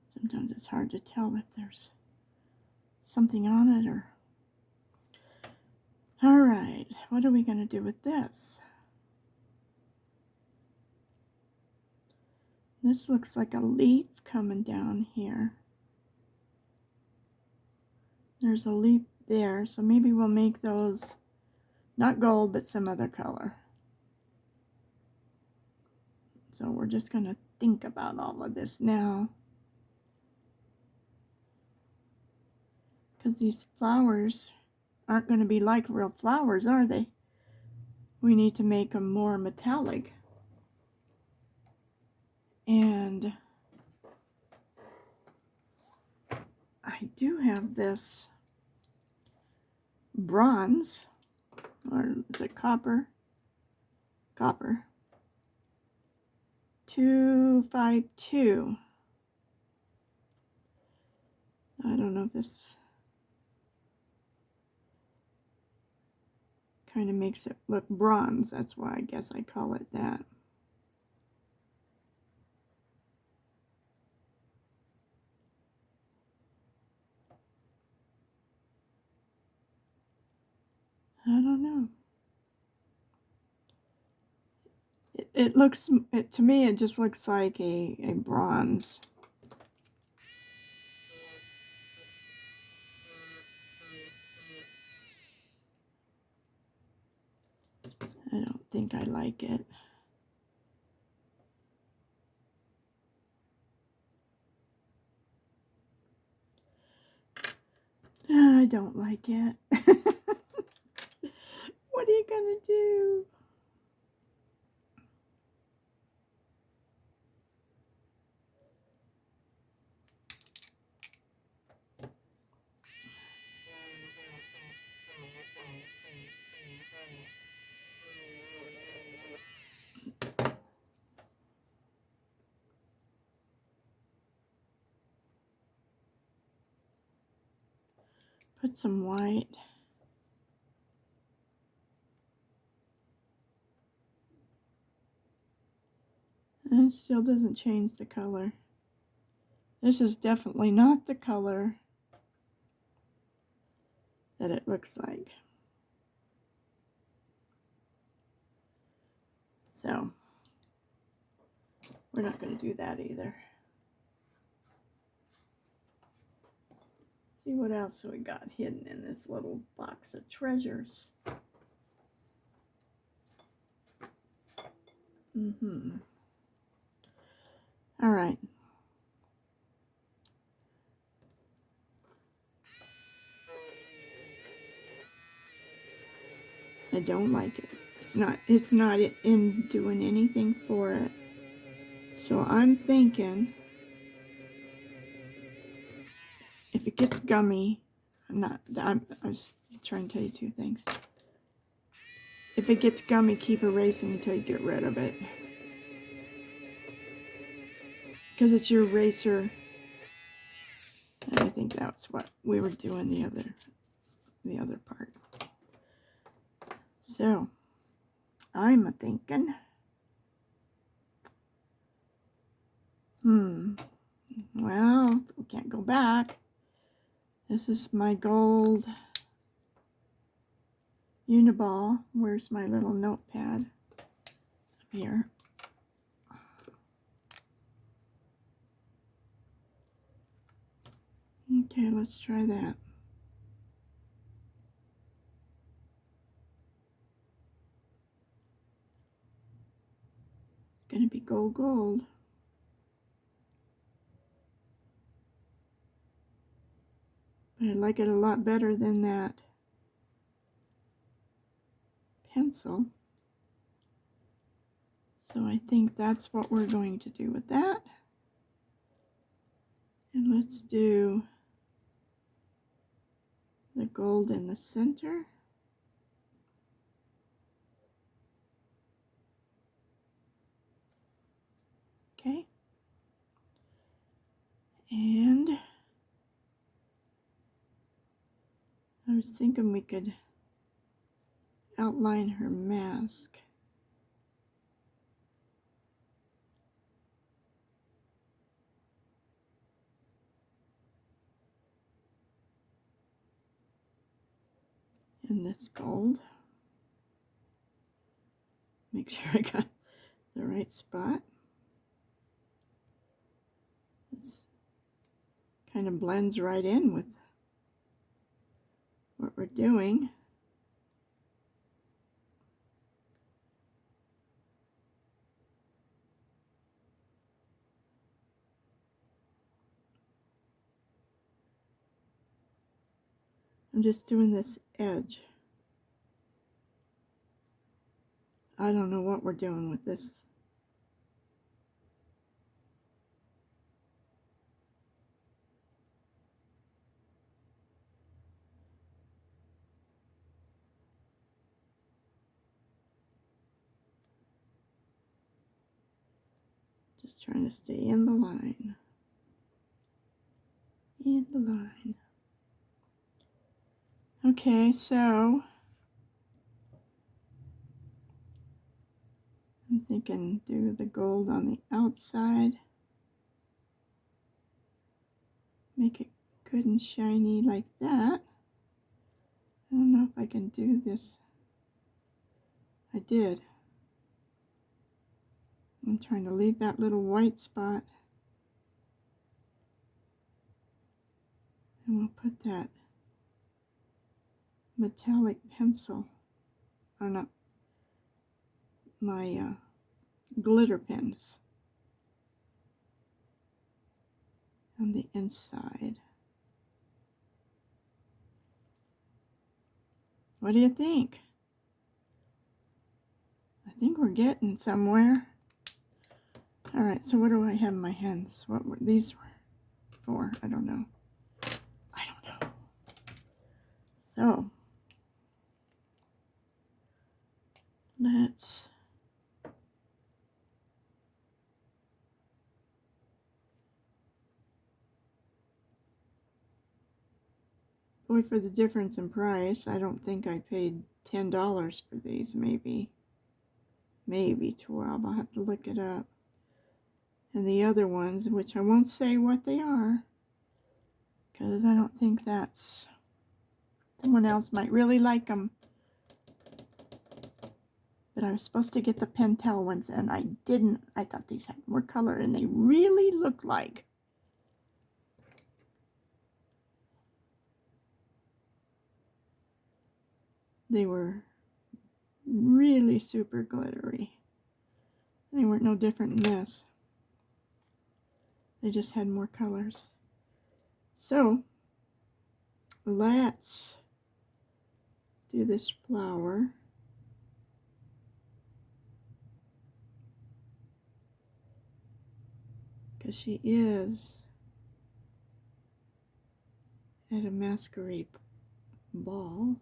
Sometimes it's hard to tell if there's something on it or... All right, what are we going to do with this? This looks like a leaf coming down here. There's a leaf there, so maybe we'll make those not gold, but some other color. So we're just going to think about all of this now. Because these flowers aren't going to be like real flowers, are they? We need to make them more metallic. And I do have this bronze, or is it copper? Copper. 252. I don't know if this kind of makes it look bronze. That's why I guess I call it that. I don't know. It looks, to me, it just looks like a bronze. I don't think I like it. I don't like it. What are you gonna do? Put some white. And it still doesn't change the color. This is definitely not the color that it looks like. So, we're not going to do that either. See what else we got hidden in this little box of treasures. All right. I don't like it. It's not in doing anything for it. So I'm thinking if it gets gummy, I was trying to tell you two things. If it gets gummy, keep erasing until you get rid of it. Because it's your eraser. And I think that's what we were doing the other part. So, I'm thinking, well, we can't go back. This is my gold Uniball. Where's my little notepad? Up here. Okay, let's try that. It's going to be gold. But I like it a lot better than that pencil. So I think that's what we're going to do with that. And let's do the gold in the center. Okay. And I was thinking we could outline her mask. In this gold. Make sure I got the right spot. This kind of blends right in with what we're doing. I'm just doing this edge. I don't know what we're doing with this. Just trying to stay in the line. In the line. Okay, so I'm thinking do the gold on the outside. Make it good and shiny like that. I don't know if I can do this. I did. I'm trying to leave that little white spot. And we'll put that metallic pencil, or not, my glitter pens on the inside. What do you think? I think we're getting somewhere. All right, so what do I have in my hands? What were these for? I don't know. I don't know. So let's boy, for the difference in price, I don't think I paid $10 for these. Maybe 12. I'll have to look it up. And the other ones, which I won't say what they are, because I don't think that's, someone else might really like them. But I was supposed to get the Pentel ones, and I didn't. I thought these had more color, and they really look like. They were really super glittery. They weren't no different than this. They just had more colors. So, let's do this flower. Because she is at a masquerade ball.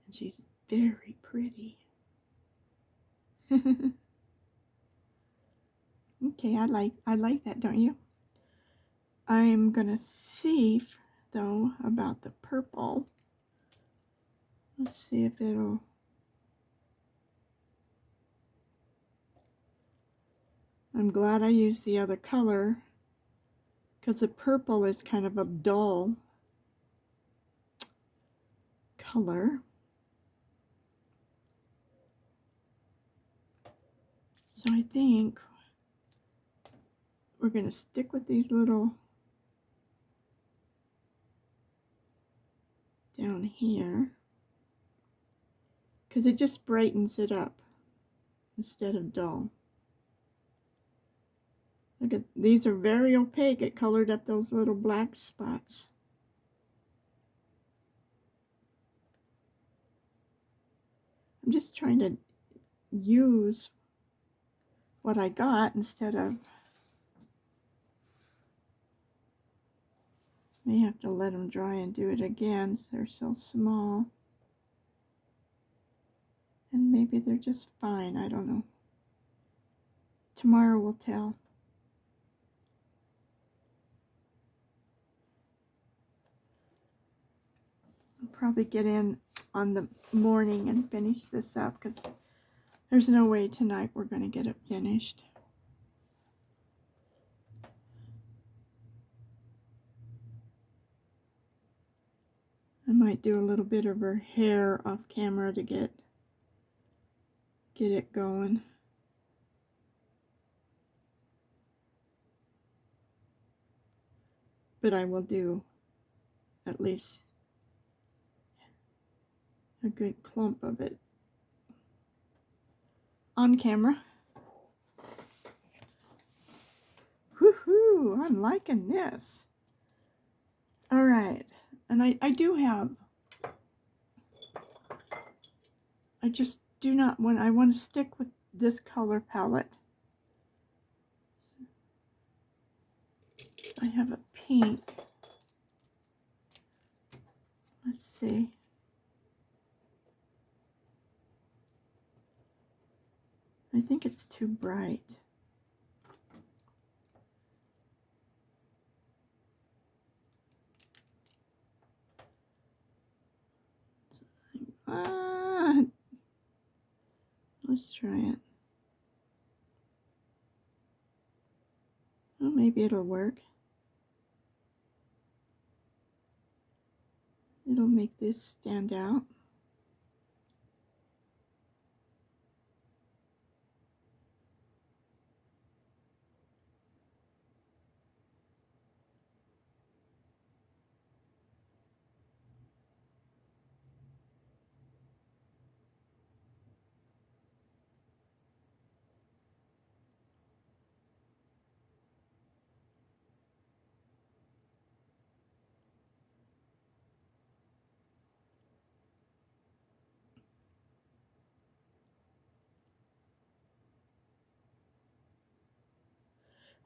And she's very pretty. Okay, I like that, don't you? I'm gonna see though about the purple. Let's see if it'll. I'm glad I used the other color because the purple is kind of a dull color. So I think we're going to stick with these little down here because it just brightens it up instead of dull. Look at these, are very opaque. It colored up those little black spots. I'm just trying to use what I got instead of, may have to let them dry and do it again. They're so small. And maybe they're just fine. I don't know. Tomorrow will tell. I'll probably get in on the morning and finish this up because there's no way tonight we're going to get it finished. I might do a little bit of her hair off camera to get it going. But I will do at least a good clump of it on camera. Woohoo! I'm liking this. All right, and I do have, I just do not want, I want to stick with this color palette. I have a pink. Let's see. I think it's too bright. Let's try it. Well, maybe it'll work. It'll make this stand out.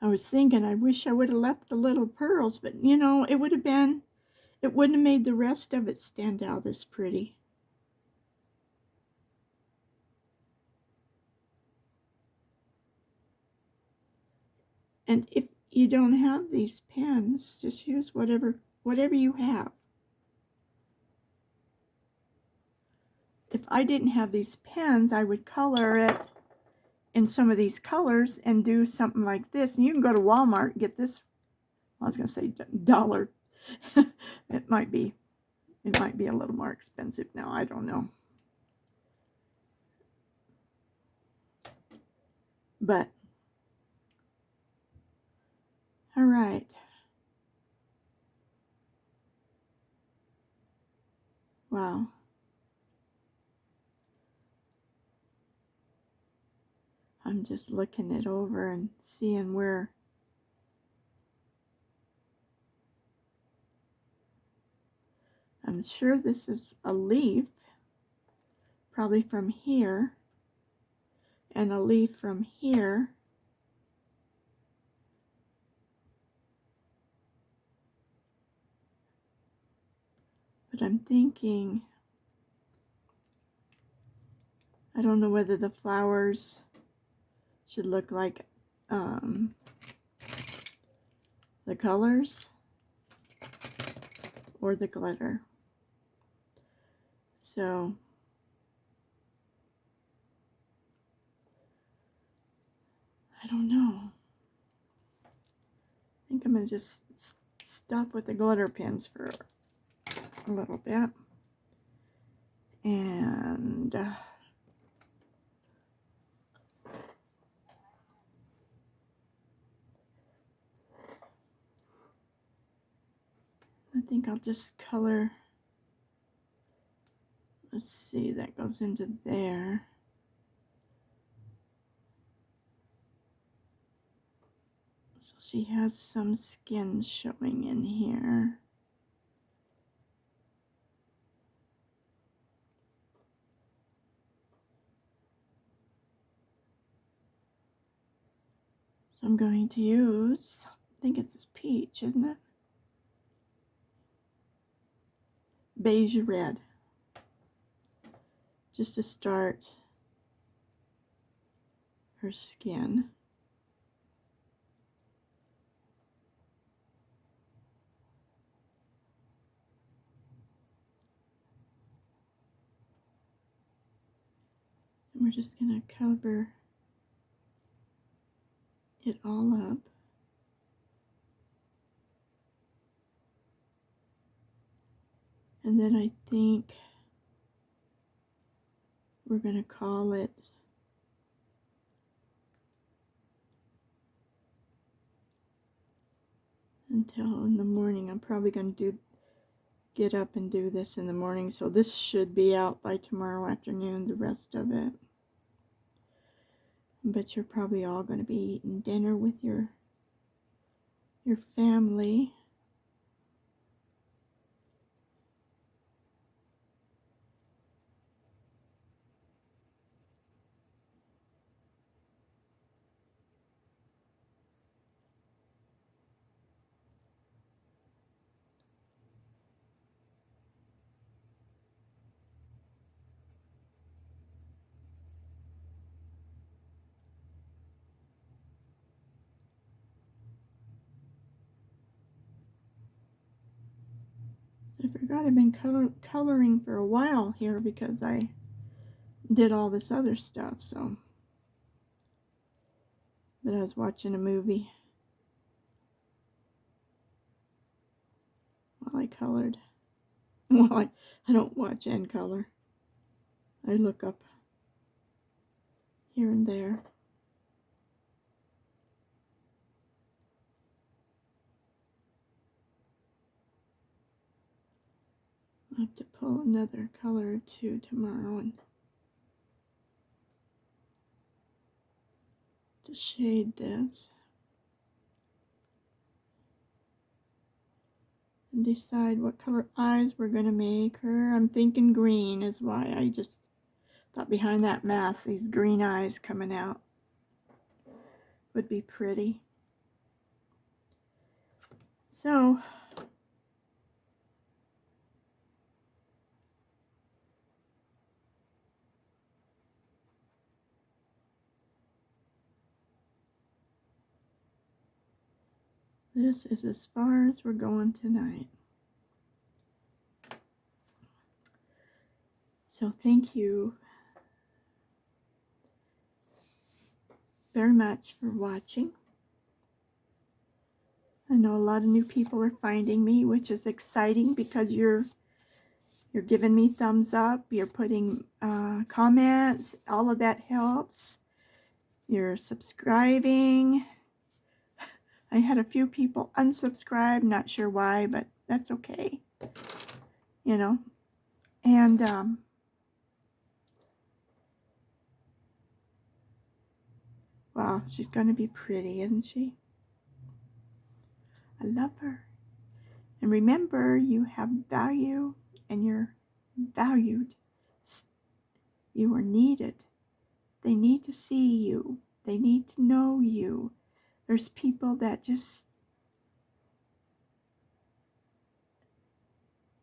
I was thinking, I wish I would have left the little pearls, but you know, it wouldn't have made the rest of it stand out as pretty. And if you don't have these pens, just use whatever you have. If I didn't have these pens, I would color it in some of these colors and do something like this. And you can go to Walmart and get this. I was going to say dollar. It might be a little more expensive now. I don't know. But all right. Wow. I'm just looking it over and seeing where I'm sure this is a leaf, probably from here, and a leaf from here. But I'm thinking, I don't know whether the flowers should look like the colors or the glitter. So I don't know. I think I'm going to just stop with the glitter pens for a little bit. And I think I'll just color. Let's see, that goes into there. So she has some skin showing in here. So I'm going to use, I think it's this peach, isn't it? Beige red. Just to start her skin. And we're just going to cover it all up. And then I think we're going to call it until in the morning. I'm probably going to get up and do this in the morning, so this should be out by tomorrow afternoon, the rest of it. But you're probably all going to be eating dinner with your family. I forgot I've been coloring for a while here because I did all this other stuff, so. But I was watching a movie while I colored. Well, I don't watch and color. I look up here and there. I'll have to pull another color or two tomorrow and to shade this. And decide what color eyes we're going to make her. I'm thinking green is why I just thought behind that mask, these green eyes coming out would be pretty. So, this is as far as we're going tonight. So thank you very much for watching. I know a lot of new people are finding me, which is exciting because you're giving me thumbs up, you're putting comments, all of that helps. You're subscribing. I had a few people unsubscribe, not sure why, but that's okay, you know. And wow, she's going to be pretty, isn't she? I love her. And remember, you have value and you're valued. You are needed. They need to see you. They need to know you. There's people that just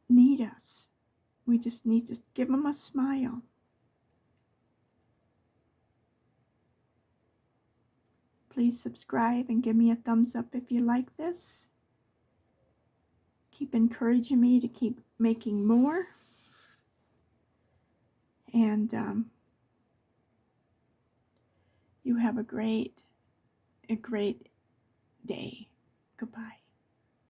need us. We just need to give them a smile. Please subscribe and give me a thumbs up if you like this. Keep encouraging me to keep making more. And you have a great day. Goodbye.